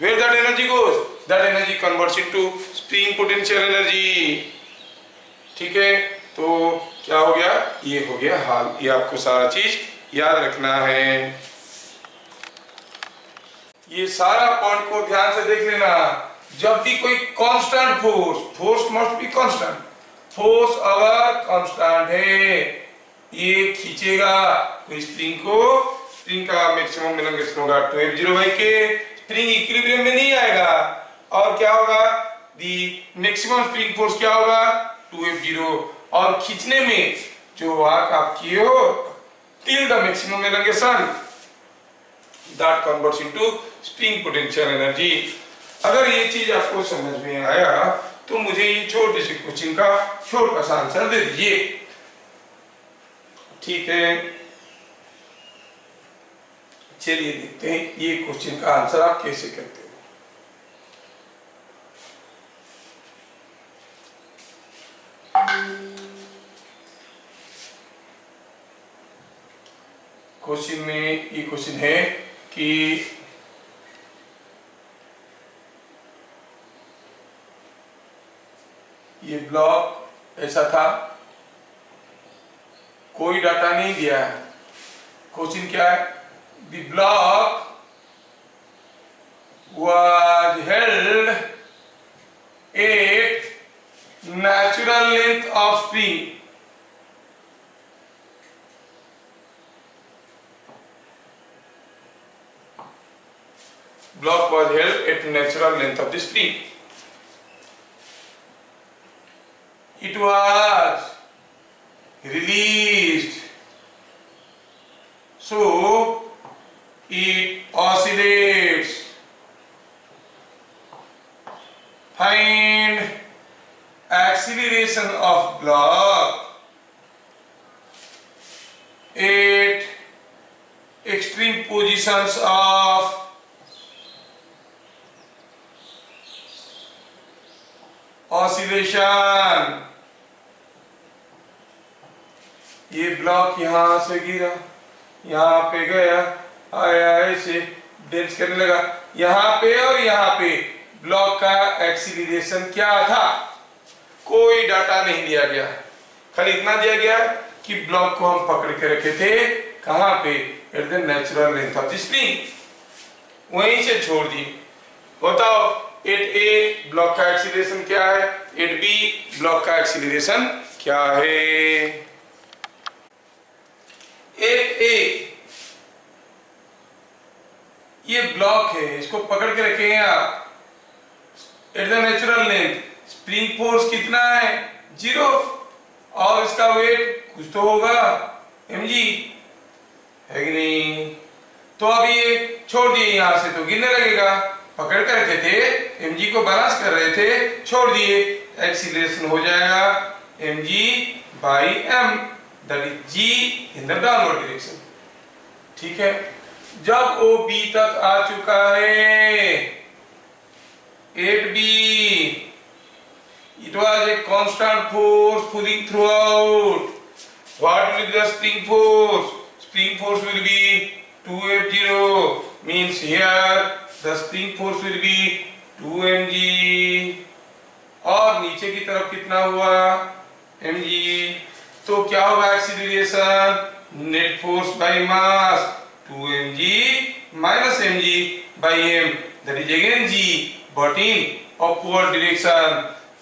Where that energy goes? That energy converts into spring potential energy, ठीक है। तो क्या हो गया? ये हो गया हाल। ये आपको सारा चीज याद रखना है। ये सारा पॉइंट को ध्यान से देख लेना। जब भी कोई constant force must be constant, force अगर कांस्टेंट है, ये खींचेगा तो स्प्रिंग को, स्प्रिंग का मैक्सिमम एलोंगेशन होगा 2F0 by K। Spring equilibrium में नहीं आएगा और क्या होगा? दी मैक्सिमम स्प्रिंग फोर्स क्या होगा? 2F0। और खींचने में जो वर्क आप किए हो till the maximum elongation, that converts into spring potential energy. अगर ये चीज आपको समझ में आया तो मुझे ये छोटे से क्वेश्चन का छोटा सा आंसर दे दीजिए, ठीक है। चलिए देखते हैं ये क्वेश्चन का आंसर आप कैसे करते हो। क्वेश्चन में ये क्वेश्चन है कि ये ब्लॉक ऐसा था, कोई डाटा नहीं दिया है। क्वेश्चन क्या है? The block was held at natural length of spring. Block was held at natural length of the spring. It was released, so it oscillates. Find acceleration of block at extreme positions of oscillation. ये block यहां से गिरा, यहां पे गया, आया ऐसे dense करने लगा, यहां पे और यहां पे ब्लॉक का एक्सीलरेशन क्या था? कोई डाटा नहीं दिया गया, खाली इतना दिया गया कि ब्लॉक को हम पकड़ के रखे थे कहां पे? At the natural length of the spring, वहीं से छोड़ दी। बताओ एट ए ब्लॉक का एक्सीलरेशन क्या है, एट बी ब्लॉक का एक्सीलरेशन क्या है? एट ए ये ब्लॉक है, इसको पकड़ के रखेंगे आप at the natural length. Spring force कितना है? 0, और इसका वेट कुछ तो होगा mg, है कि नहीं? तो अब ये छोड़ दिए, यहां से तो गिरने लगेगा, पकड़ कर रखे थे, mg को बैलेंस कर रहे थे, छोड़ दिए, एक्सीलरेशन हो जाएगा mg by m, that is g in the downward direction. ठीक है, जब वो b तक आ चुका है, at B, it was a constant force pulling throughout. What will be the spring force? Spring force will be 2F0, means here the spring force will be 2mg, और नीचे की तरफ कितना हुआ? mg। तो क्या होगा acceleration? Net force by mass 2mg minus mg by m, that is again g, but in upward direction।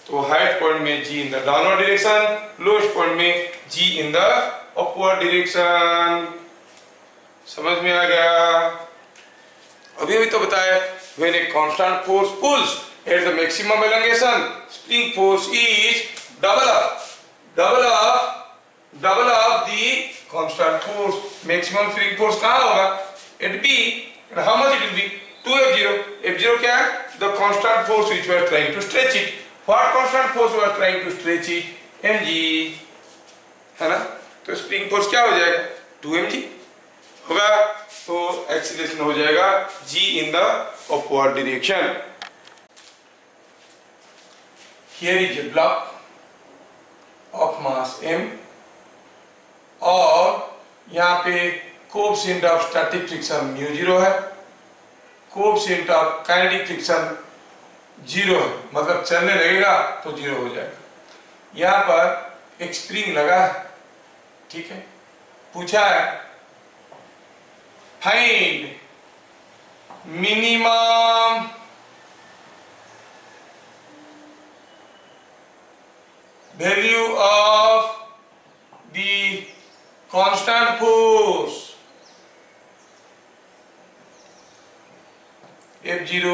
तो हाइट पॉइंट में g in the downward direction, lowest point में g in the upward direction। समझ में आ गया? अभी तो बताया, when a constant force pulls at the maximum elongation, spring force is double of the constant force। maximum spring force कहाँ होगा? at B, and how much it will be? 2F0। F0 क्या है? The constant force which we are trying to stretch it। What constant force we are trying to stretch it? mg, है ना? तो spring force क्या हो जाएगा? 2mg होगा, तो एक्सीलरेशन हो जाएगा g in the upward direction। Here is a block of mass m, और यहाँ पे कोएफिशिएंट ऑफ स्टैटिक फ्रिक्शन μ0 है, कोएफिशिएंट ऑफ काइनेटिक फ्रिक्शन 0 है, मतलब चलने लगेगा तो 0 हो जाएगा। यहाँ पर एक स्प्रिंग लगा है, ठीक है, पूछा है find minimum value of the constant force F0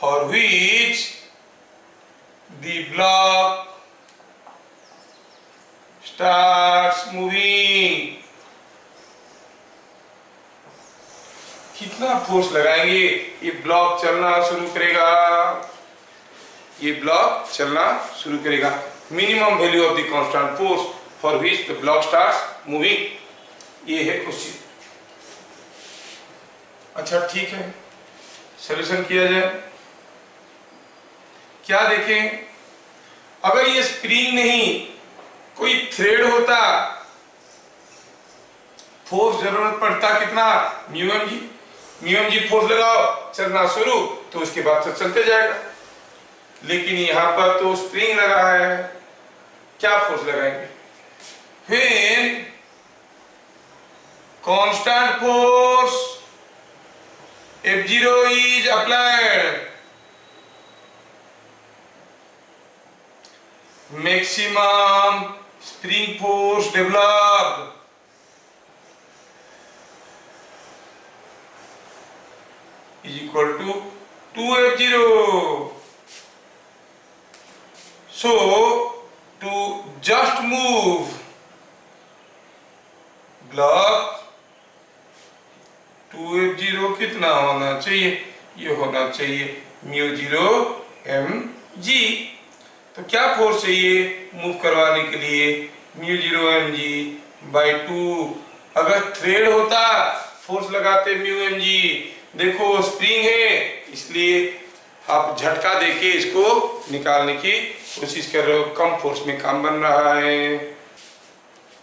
for which the block starts moving। कितना फोर्स लगाएंगे ये ब्लॉक चलना शुरू करेगा? ये ब्लॉक चलना शुरू करेगा। Minimum value of the constant force for which the block starts moving, ये है क्वेश्चन। अच्छा ठीक है, सॉल्यूशन किया जाए। क्या देखें, अगर ये स्प्रिंग नहीं कोई थ्रेड होता, फोर्स जरूरत पड़ता कितना? म्यू एम जी फोर्स लगाओ, चलना शुरू, तो उसके बाद तो चलते जाएगा। लेकिन यहाँ पर तो स्प्रिंग लगा है, क्या फोर्स लगाएंगे? When constant force F0 is applied, maximum spring force developed is equal to 2F0. So to just move block 2F0 कितना होना चाहिए? ये होना चाहिए μ0 mg। तो क्या फोर्स चाहिए मूव करवाने के लिए? μ0 mg बाई 2। अगर थ्रेड होता फोर्स लगाते μ mg। देखो स्प्रिंग है इसलिए आप झटका देके इसको निकालने की कोशिश कर रहे हो, कम फोर्स में काम बन रहा है।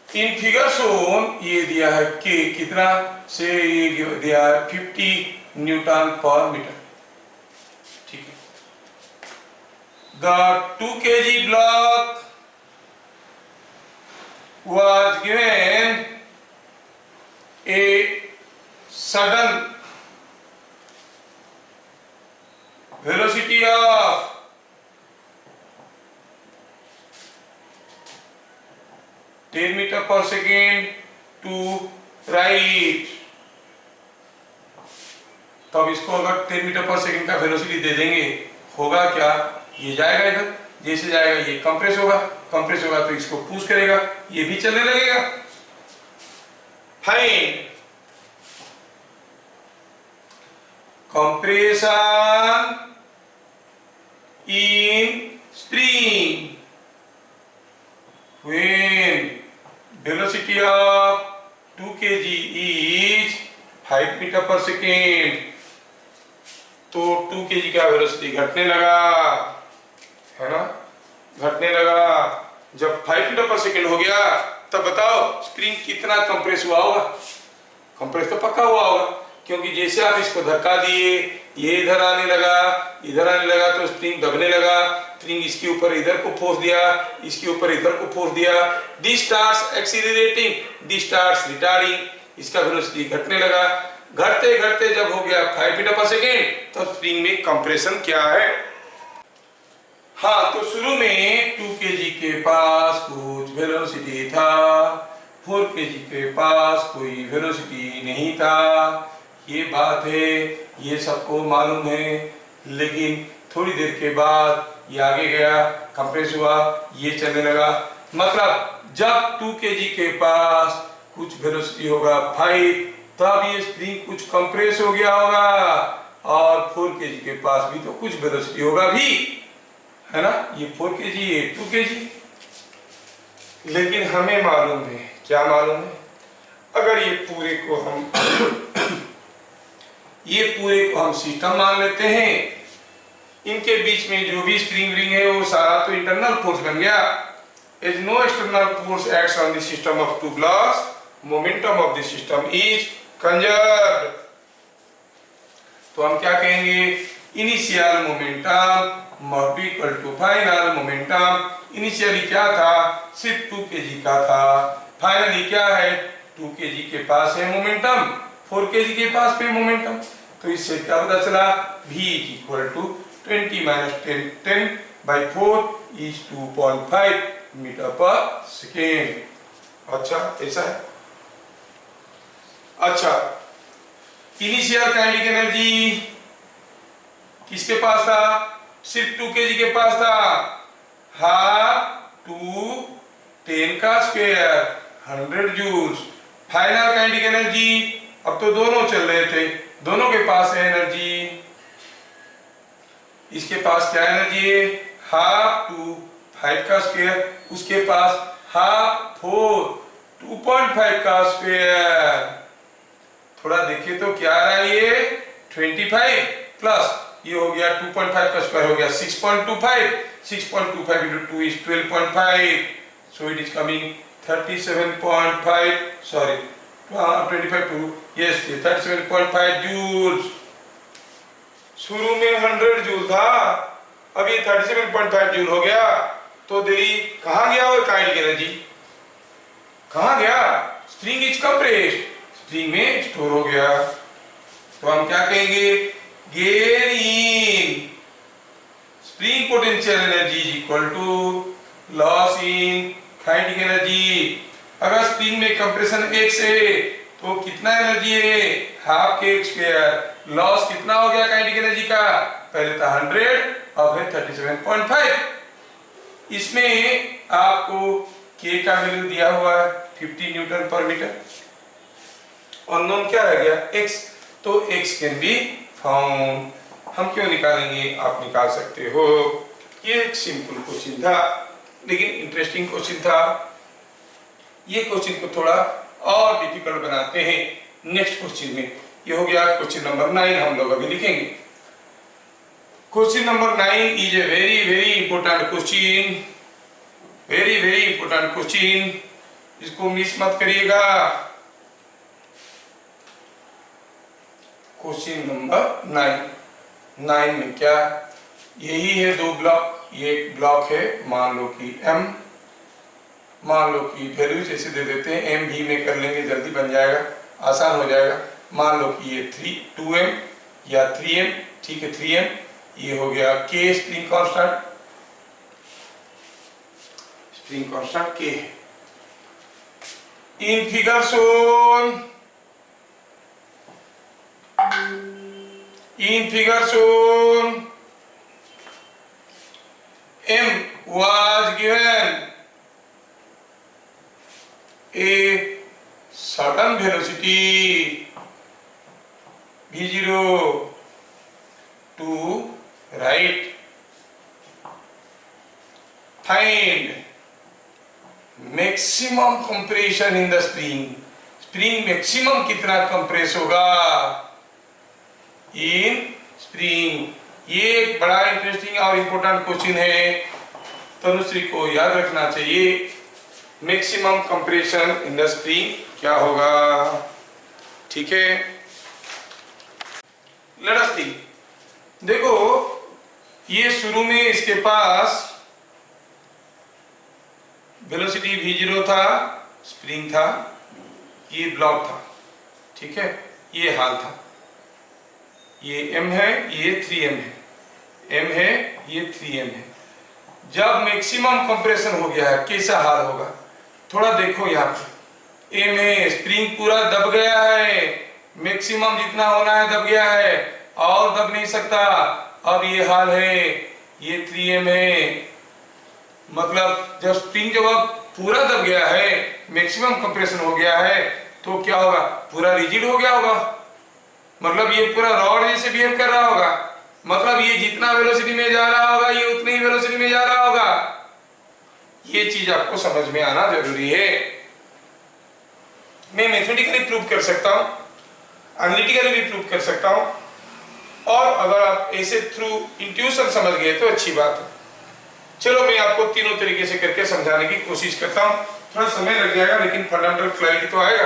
इन फिगर शोन ये दिया है कि कितना से ये दिया है 50 न्यूटन पर मीटर। ठीक है। The 2 kg block was given a sudden velocity of 10 metre per second to right. तो अब इसको अगर 10 मीटर पर सेकेंड का वेलोसिटी दे देंगे, होगा क्या? ये जाएगा इधर, जैसे जाएगा ये कंप्रेस होगा, कंप्रेस होगा तो इसको पुश करेगा, ये भी चलने लगेगा। Find compression in spring when velocity of 2 kg is 5 meter per second. तो 2 kg का वेलोसिटी घटने लगा, है ना, घटने लगा। जब 5 मीटर पर सेकेंड हो गया तब बताओ स्प्रिंग कितना कंप्रेस हुआ होगा? कंप्रेस तो पक्का हुआ होगा, क्योंकि जैसे आप इसको धक्का दिए ये इधर आने लगा, इधर आने लगा तो स्प्रिंग दबने लगा। स्प्रिंग इसके ऊपर इधर को फोर्स दिया, इसके ऊपर इधर को फोर्स दिया। This starts accelerating, this starts retarding, इसका वेलोसिटी घटने लगा। घटते घटते जब हो गया 5 मीटर पर सेकेंड तो स्प्रिंग में कंप्रेशन क्या है? हाँ, तो शुरू में 2 kg के पास कुछ वेलोसिटी था, 4 kg के पास कोई वेलोसिटी नहीं था। ये बात है, ये सबको मालूम है। लेकिन थोड़ी देर के बाद ये आगे गया, कंप्रेस हुआ, ये चलने लगा। मतलब जब 2 kg के पास कुछ वेलोसिटी होगा 5, तब ये स्प्रिंग कुछ कंप्रेस हो गया होगा, और 4 kg के पास भी तो कुछ वेलोसिटी होगा भी, है ना। ये 4 kg, ये 2 kg। लेकिन हमें मालूम है, क्या मालूम है? अगर ये पूरे को हम सिस्टम मान लेते हैं, इनके बीच में जो भी स्प्रिंग रिंग है वो सारा तो इंटरनल फोर्स बन गया। As no external force acts on the system of 2 blocks, momentum of the system is conserved. तो हम क्या कहेंगे? Initial momentum must be equal to final momentum. Initially क्या था? सिर्फ 2 kg का था। फाइनली क्या है? 2 kg के पास है मोमेंटम, 4 kg के पास पे मोमेंटम। तो इससे क्या पता चला? v equal to 20 minus 10 by 4 is 2.5 meter per second. अच्छा, ऐसा है। अच्छा, इनिशियल काइनेटिक एनर्जी किसके पास था? सिर्फ 2 kg के पास था। हाफ 2 10 का square 100 joules. Final kinetic energy, अब तो दोनों चल रहे थे, दोनों के पास है एनर्जी। इसके पास क्या एनर्जी है? हाफ 2 5 का स्क्वायर, उसके पास हाफ 4 2.5 का स्क्वायर। थोड़ा देखिए तो क्या आ रहा है ये? 25 प्लस ये हो गया 2.5 का स्क्वायर हो गया 6.25, 6.25 into 2 is 12.5, so it is coming 37.5, sorry 25 to yes 37.5 joules. शुरू में 100 जूल था, अब ये 37.5 जूल हो गया, तो देखिए कहाँ गया वो काइनेटिक एनर्जी, कहाँ गया? स्प्रिंग इज कंप्रेस्ड, स्प्रिंग में स्टोर हो गया। तो हम क्या कहेंगे? Gain in spring potential energy is equal to loss in kinetic energy. अगर स्प्रिंग में कंप्रेशन x है तो कितना एनर्जी है? हाफ के स्क्वायर। लॉस कितना हो गया काइनेटिक एनर्जी का? पहले था 100 और फिर 37.5। इसमें आपको k का वैल्यू दिया हुआ है 50 न्यूटन पर मीटर, अननोन क्या रह गया? x। तो x कैन बी फाउंड। हम क्यों निकालेंगे? आप निकाल सकते हो। ये एक सिंपल क्वेश्चन था लेकिन इंटरेस्टिंग क्वेश्चन था। ये क्वेश्चन को थोड़ा और डिफिकल्ट बनाते हैं नेक्स्ट क्वेश्चन में। ये हो गया क्वेश्चन नंबर 9, हम लोग अभी लिखेंगे। Question number 9 is a very very important question, very very important question, इसको मिस मत करिएगा। क्वेश्चन नंबर 9 में क्या? यही है दो ब्लॉक। ये एक ब्लॉक है, मान लो कि m, मान लो कि वैल्यू जैसे दे देते हैं, m भी में कर लेंगे, जल्दी बन जाएगा, आसान हो जाएगा। मान लो कि ये 2m या 3m, ठीक है 3m। ये हो गया k spring constant, spring constant k है। In figure shown, in figure shown m was given a certain velocity v0 to write, find maximum compression in the spring, spring maximum कितना compress होगा इन spring. ये एक बड़ा interesting और important question है, तनुश्री को याद रखना चाहिए। Maximum compression in the spring क्या होगा? ठीक है, लेट अस थिंक। देखो ये शुरू में इसके पास वेलोसिटी v0 था, स्प्रिंग था, ये ब्लॉक था, ठीक है, ये हाल था, ये m है, ये 3m है, m है, ये 3m है। जब मैक्सिमम कंप्रेशन हो गया है कैसा हाल होगा? थोड़ा देखो यहाँ पे, m है, स्प्रिंग पूरा दब गया है, मैक्सिमम जितना होना है दब गया है और दब नहीं सकता। अब ये हाल है, ये 3m है, मतलब जब स्प्रिंग जब पूरा दब गया है, मैक्सिमम कंप्रेशन हो गया है, तो क्या होगा? पूरा रिजिड हो गया होगा, मतलब ये पूरा रॉड जैसे बिहेव कर रहा होगा, मतलब ये जितना वेलोसिटी में जा रहा होगा ये उतनी ही वेलोसिटी में जा रहा होगा। ये चीज आपको समझ में आना जरूरी है। मैं मैथमेटिकली प्रूव कर सकता हूं, एनालिटिकली भी प्रूव कर सकता हूं, और अगर आप ऐसे थ्रू इंट्यूशन समझ गए तो अच्छी बात है। चलो मैं आपको तीनों तरीके से करके समझाने की कोशिश करता हूं, थोड़ा समय लग जाएगा लेकिन फंडामेंटल क्लैरिटी तो आएगा।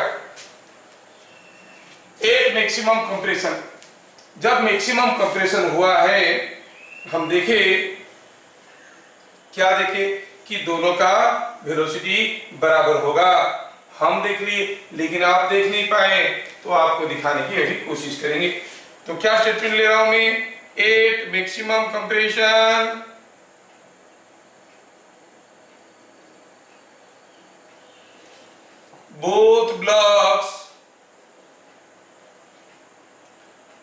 एक मैक्सिमम कंप्रेशन, जब मैक्सिमम कंप्रेशन हुआ है, हम देखे क्या देखे कि दोनों का वेलोसिटी बराबर होगा। हम देख लिए लेकिन आप देख नहीं पाए, तो आपको दिखाने की अभी कोशिश करेंगे। तो क्या स्टेटमेंट ले रहा हूं मैं? At maximum compression both blocks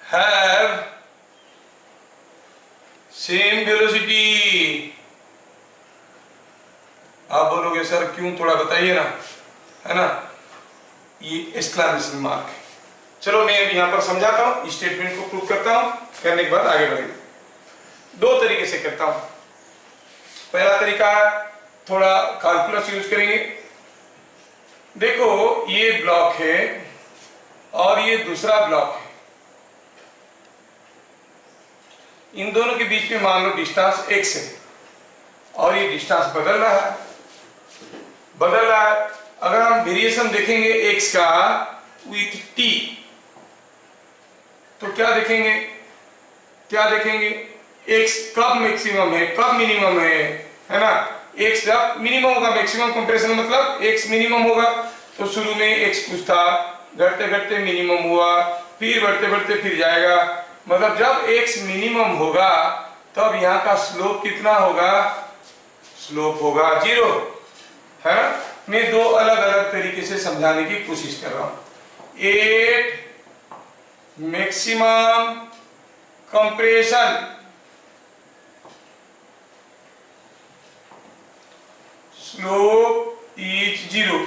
have same velocity। आप बोलोगे सर क्यों, थोड़ा बताइए ना, है ना, ये एक्सक्लेमेशन मार्क है। चलो मैं अभी यहां पर समझाता हूं, स्टेटमेंट को प्रूव करता हूं, करने के बाद आगे बढ़ेंगे। दो तरीके से करता हूं। पहला तरीका थोड़ा कैलकुलस यूज करेंगे। देखो ये ब्लॉक है और ये दूसरा ब्लॉक है, इन दोनों के बीच में मान लो डिस्टेंस x है और ये डिस्टेंस बदल रहा है, बदल रहा है। अगर हम वेरिएशन देखेंगे x का विथ t, तो क्या देखेंगे, क्या देखेंगे? एक्स कब मैक्सिमम है कब मिनिमम है ना। एक्स जब मिनिमम होगा, मैक्सिमम कंप्रेशन मतलब एक्स मिनिमम होगा। तो शुरू में एक्स कुछ था, घटते घटते मिनिमम हुआ, फिर बढ़ते बढ़ते फिर जाएगा। मतलब जब एक्स मिनिमम होगा तब यहाँ का स्लोप कितना होगा, स्लोप होगा 0 है ना। मैं दो अलग अलग तरीके से समझाने की कोशिश कर रहा हूं। At maximum compression slope is 0।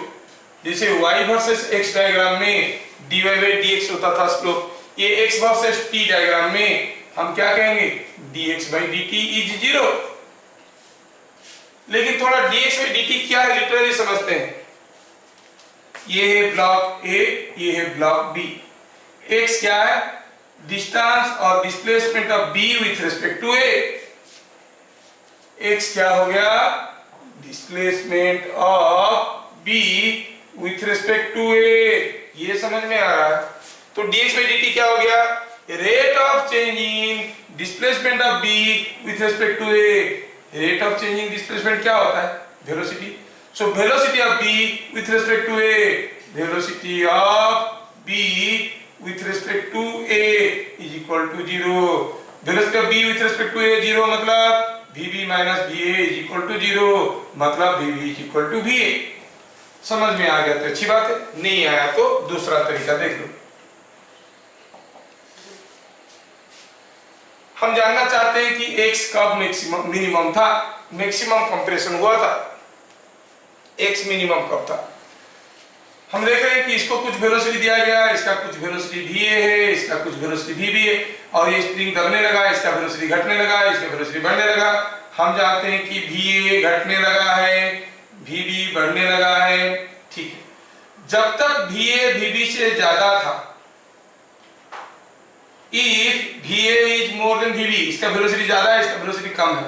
जैसे y वर्सेस x डायग्राम में dy बाई dx होता था स्लोप, ये x वर्सेस t डायग्राम में हम क्या कहेंगे, dx बाई dt इज 0। लेकिन थोड़ा dx बाई dt क्या है लिटरली समझते हैं। ये है ब्लॉक A, ये है ब्लॉक B। x क्या है, डिस्टेंस और displacement of B with respect to A। x क्या हो गया, displacement of B with respect to A। ये समझ में आ रहा है। तो dx बाई dt क्या हो गया, rate of change in displacement of B with respect to A। Rate of change in displacement क्या होता है, velocity. So velocity of B with respect to A, velocity of B with respect to A is equal to 0। Velocity of B with respect to A 0 मतलब VB minus VA is equal to 0, मतलब VB is equal to VA। समझ में आ गया तो अच्छी बात है, नहीं आया तो दूसरा तरीका देख लो। हम जानना चाहते हैं कि x कब मैक्सिमम मिनिमम था, मैक्सिमम कंप्रेशन हुआ था, x मिनिमम कब था। हम देख रहे हैं कि इसको कुछ वेलोसिटी दिया गया है, इसका कुछ वेलोसिटी VA है, इसका कुछ वेलोसिटी VB है, और ये स्प्रिंग दबने लगा, इसका वेलोसिटी घटने लगा, इसका वेलोसिटी बढ़ने लगा। हम जानते हैं कि VA घटने लगा है, VB बढ़ने लगा है, ठीक है। जब तक VA VB से ज्यादा था, if VA is more than VB, इसका वेलोसिटी ज्यादा है, इसका वेलोसिटी कम है।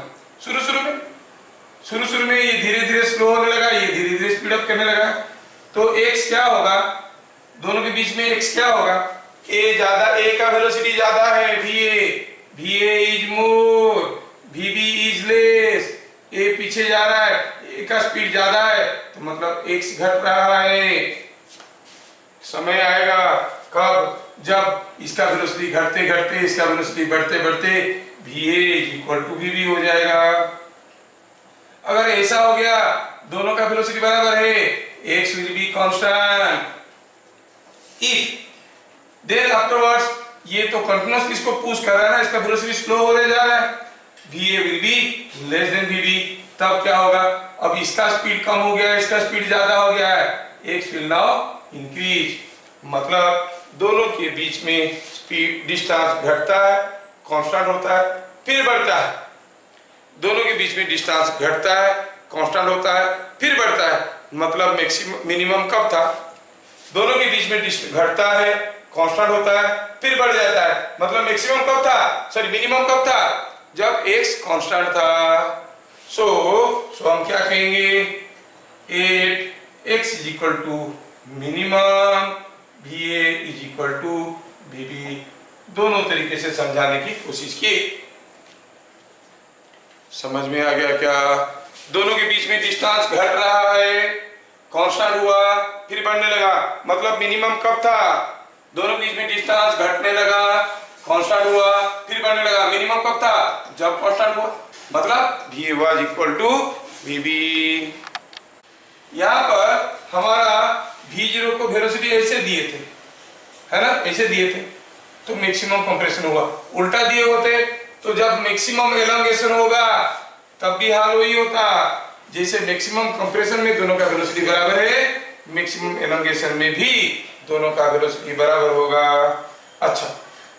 शुरू में ये धीरे धीरे स्लो होने लगा, ये धीरे धीरे स्पीड अप करने लगा। तो x क्या होगा, दोनों के बीच में x क्या होगा, a ज्यादा, a का वेलोसिटी ज्यादा है VA is more, VB is less. a पीछे जा रहा है, a का स्पीड ज्यादा है, तो मतलब x घट रहा है। समय आएगा कब, जब इसका वेलोसिटी घटते घटते इसका वेलोसिटी बढ़ते बढ़ते VA is equal to VB हो जाएगा। अगर ऐसा हो गया, दोनों का वेलोसिटी बराबर है, x will be constant, if then afterwards, ये तो कंटिन्यूअस इसको पुश कर रहा है ना, इसका वेलोसिटी स्लो हो जा रहा है, VA will be less than VB। तब क्या होगा, अब इसका स्पीड कम हो गया, इसका स्पीड ज्यादा हो गया है, x will now increase। मतलब दोनों के बीच में स्पीड डिस्टेंस घटता है, कांस्टेंट होता है, फिर बढ़ता है। दोनों के बीच में डिस्टेंस घटता है, कांस्टेंट होता है, फिर बढ़ता है। मतलब मैक्सिमम मिनिमम कब था, दोनों के बीच में घटता है, कांस्टेंट होता है, फिर बढ़ जाता है। मतलब मैक्सिमम कब था, सॉरी मिनिमम कब था, जब x कांस्टेंट था। सो हम क्या कहेंगे, 8x is equal to minimum, VA is equal to VB। दोनों तरीके से समझाने की कोशिश की। समझ में आ गया क्या, दोनों के बीच में डिस्टेंस घट रहा है, कांस्टेंट हुआ, फिर बढ़ने लगा। मतलब मिनिमम कब था, दोनों के बीच में डिस्टेंस घटने लगा, कांस्टेंट हुआ, फिर बढ़ने लगा। मिनिमम कब था, जब कांस्टेंट हुआ, मतलब VA was equal to VB। यहाँ पर हमारा V0 को वेलोसिटी ऐसे दिए थे, है ना, ऐसे दिए थे, तो मैक्सिमम कंप्रेशन हुआ। उल्टा दिए होते तो जब मैक्सिमम एलोंगेशन होगा तब भी हाल वही होता। जैसे मैक्सिमम कंप्रेशन में दोनों का वेलोसिटी बराबर है, मैक्सिमम एलोंगेशन में भी दोनों का वेलोसिटी बराबर होगा। अच्छा,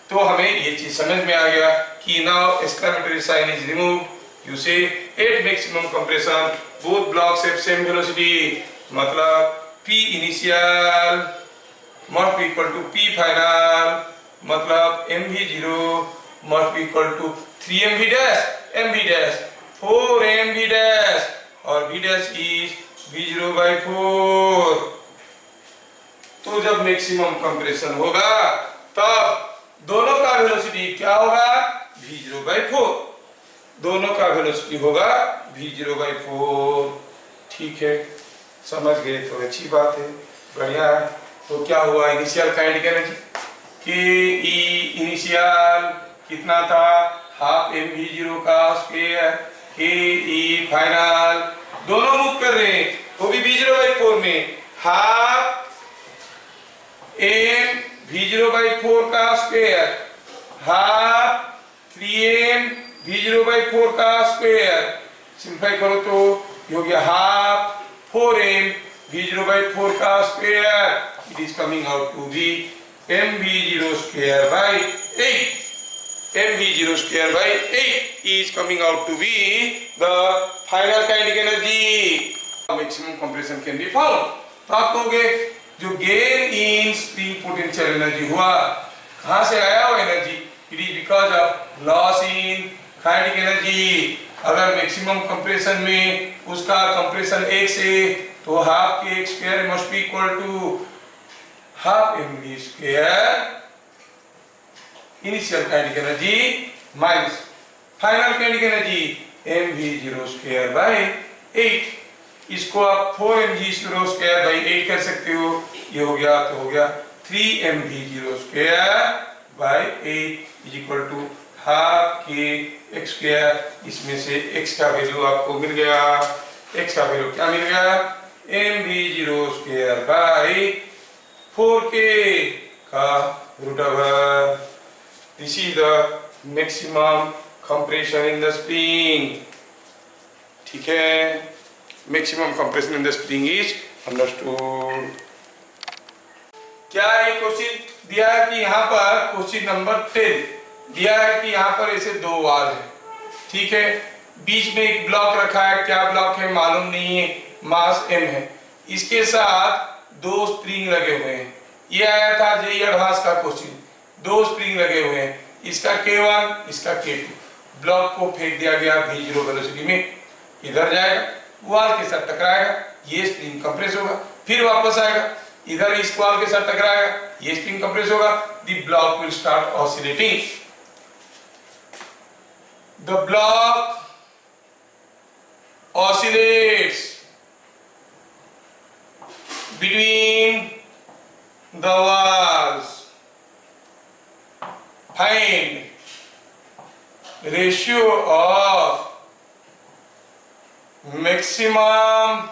तो हमें ये चीज समझ में आ गया कि now exclamatory sign is removed, you say at maximum compression both blocks have same velocity. मतलब P initial must be equal to P final, मतलब mv0 must be equal to 3mv dash, mv dash 4mv dash, और v dash is v0 by 4। तो जब maximum compression होगा तब दोनों का velocity क्या होगा, v0 by 4। दोनों का वेलोसिटी होगा v0/4। ठीक है, समझ गए तो अच्छी बात है, बढ़िया है। तो क्या हुआ, इनिशियल काइनेटिक एनर्जी के ई इनिशियल कितना था, हाफ एम वी जीरो का स्क्वायर के ई फाइनल, दोनों मूव कर रहे हैं, वो भी v0/4 में, हाफ एम v0/4 का स्क्वायर, हाफ 3m v0/4 का स्क्वायर, सिंपलीफाई करो तो ये हो गया हाफ 4m v0/4 का square, it is coming out to be mv0 square by 8, mv0 square by 8 is coming out to be the final kinetic energy, maximum compression can be found। तो आप कहोगे जो gain in spring potential energy हुआ, कहां से आया वो energy, it is because of loss in kinetic energy. अगर मैक्सिमम कंप्रेशन में उसका कंप्रेशन 1 से, तो हाफ के square must be equal to half mv square initial kinetic energy minus final kinetic energy mv0 square by 8। इसको आप 4mg0 square by 8 कर सकते हो, ये हो गया तो हो गया 3mv0 square by 8 is equal to half के एक्स स्क्वायर। इसमें से x का वैल्यू आपको मिल गया, x का वैल्यू क्या मिल गया, mv0 स्क्वायर बाय 4k का root over. This is the maximum compression in the spring. ठीक है, maximum compression in the spring is understood. क्या ये क्वेश्चन दिया है कि यहाँ पर क्वेश्चन नंबर 10 दिया है कि यहाँ पर ऐसे दो वाल है, ठीक है, बीच में एक ब्लॉक रखा है, क्या ब्लॉक है मालूम नहीं है, मास m है, इसके साथ दो स्प्रिंग लगे हुए हैं। ये आया था जेईई एडवांस का क्वेश्चन, दो स्प्रिंग लगे हुए हैं, इसका K1 इसका K2। ब्लॉक को फेंक दिया गया v0 वेलोसिटी में, इधर जाएगा, वॉल के साथ टकराएगा, ये स्प्रिंग कंप्रेस होगा, फिर वापस आएगा, इधर इस वॉल के साथ टकराएगा, ये स्प्रिंग कंप्रेस होगा, the block will start oscillating. The block oscillates between the walls। Find ratio of maximum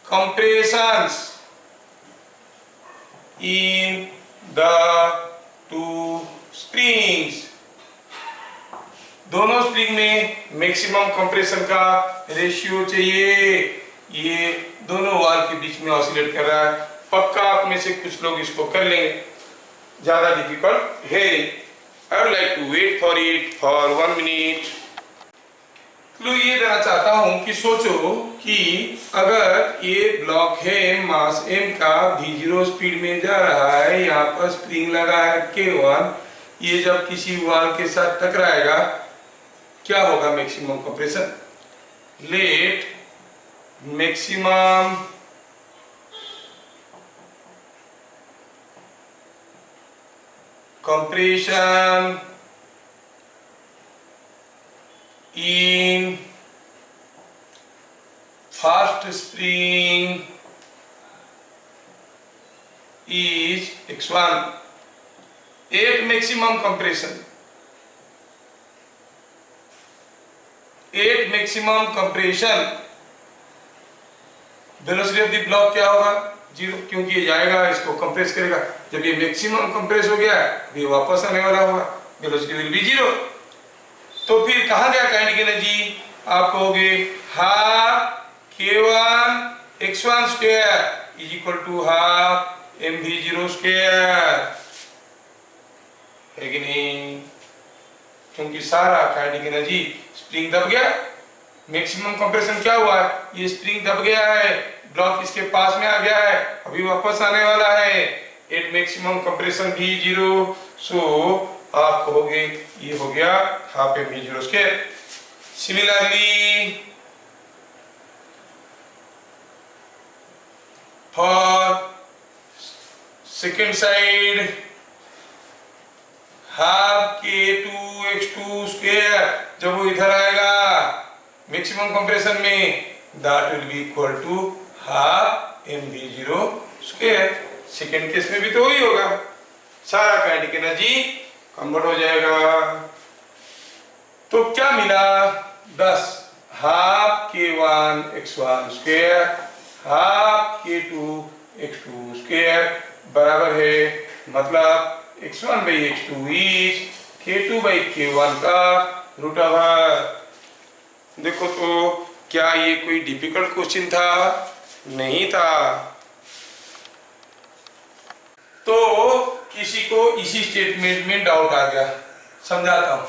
compressions in the two springs। दोनों स्प्रिंग में मैक्सिमम कंप्रेशन का रेशियो चाहिए, ये दोनों वाल के बीच में ऑसिलेट कर रहा है। पक्का आप में से कुछ लोग इसको कर लेंगे, ज्यादा डिफिकल्ट है। I would like to wait for it for 1 minute. तो ये देना चाहता हूं कि सोचो कि अगर ये ब्लॉक है मास m का, v0 स्पीड में जा रहा है, यहाँ पर स्प्रिंग लगा है K1, ये जब किसी वाल के साथ टकराएगा क्या होगा, maximum compression. Let maximum compression in first spring is x1 at maximum compression। at maximum compression velocity of the block क्या होगा, 0, क्योंकि ये जाएगा इसको कंप्रेस करेगा। जब ये मैक्सिमम कंप्रेस हो गया ये वापस आने वाला होगा, वेलोसिटी विल बी 0। तो फिर कहां गया काइनेटिक एनर्जी, आप कहोगे half k1 x1 square is equal to half mv0 square, है कि नहीं, क्योंकि सारा काइनेटिक एनर्जी स्प्रिंग दब गया। मैक्सिमम कंप्रेशन क्या हुआ है, ये स्प्रिंग दब गया है, ब्लॉक इसके पास में आ गया है, अभी वापस आने वाला है एट मैक्सिमम कंप्रेशन v0। सो आप कहोगे ये हो गया half mv0 square. Similarly for second side half K2 square, जब वो इधर आएगा मैक्सिमम कंप्रेशन में, that will be equal to half mv0 square. Second case में भी तो वही होगा, सारा काइनेटिक एनर्जी कन्वर्ट हो जाएगा। तो क्या मिला? 10 half K1 x1 square half K2 x2 square बराबर है, मतलब x1 by x2 is K2 by K1 का रूट ओवर। देखो तो क्या ये कोई डिफिकल्ट क्वेश्चन था? नहीं था। तो किसी को इसी स्टेटमेंट में डाउट आ गया, समझाता हूं।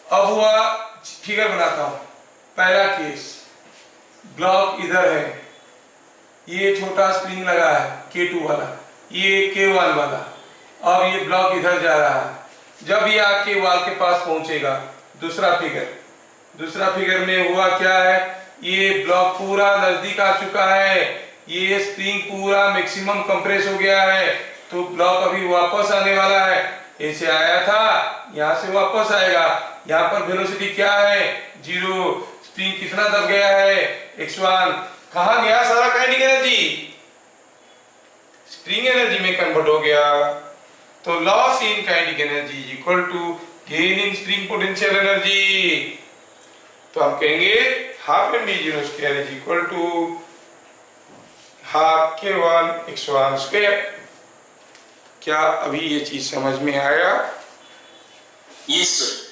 अब हुआ, फिगर बनाता हूं। पहला केस, ब्लॉक इधर है, ये छोटा स्प्रिंग लगा है K2 वाला, ये K1 वाला। अब ये ब्लॉक इधर जा रहा है, जब ये आके वॉल के पास पहुंचेगा। दूसरा फिगर में हुआ क्या है, ये ब्लॉक पूरा नजदीक आ चुका है, ये स्प्रिंग पूरा मैक्सिमम कंप्रेस हो गया है, तो ब्लॉक अभी वापस आने वाला है। ऐसे आया था, यहाँ से वापस आएगा। यहाँ पर वेलोसिटी क्या है? 0। स्प्रिंग कितना दब गया है? x1। कहाँ गया सारा काइनेटिक एनर्जी? स्प्रिंग एनर्जी में कन्वर्ट हो गया। तो loss in kinetic energy is equal to gain in spring potential energy. तो हम कहेंगे half mv0 square is equal to half K1 x1 square. क्या अभी ये चीज समझ में आया? Yes sir.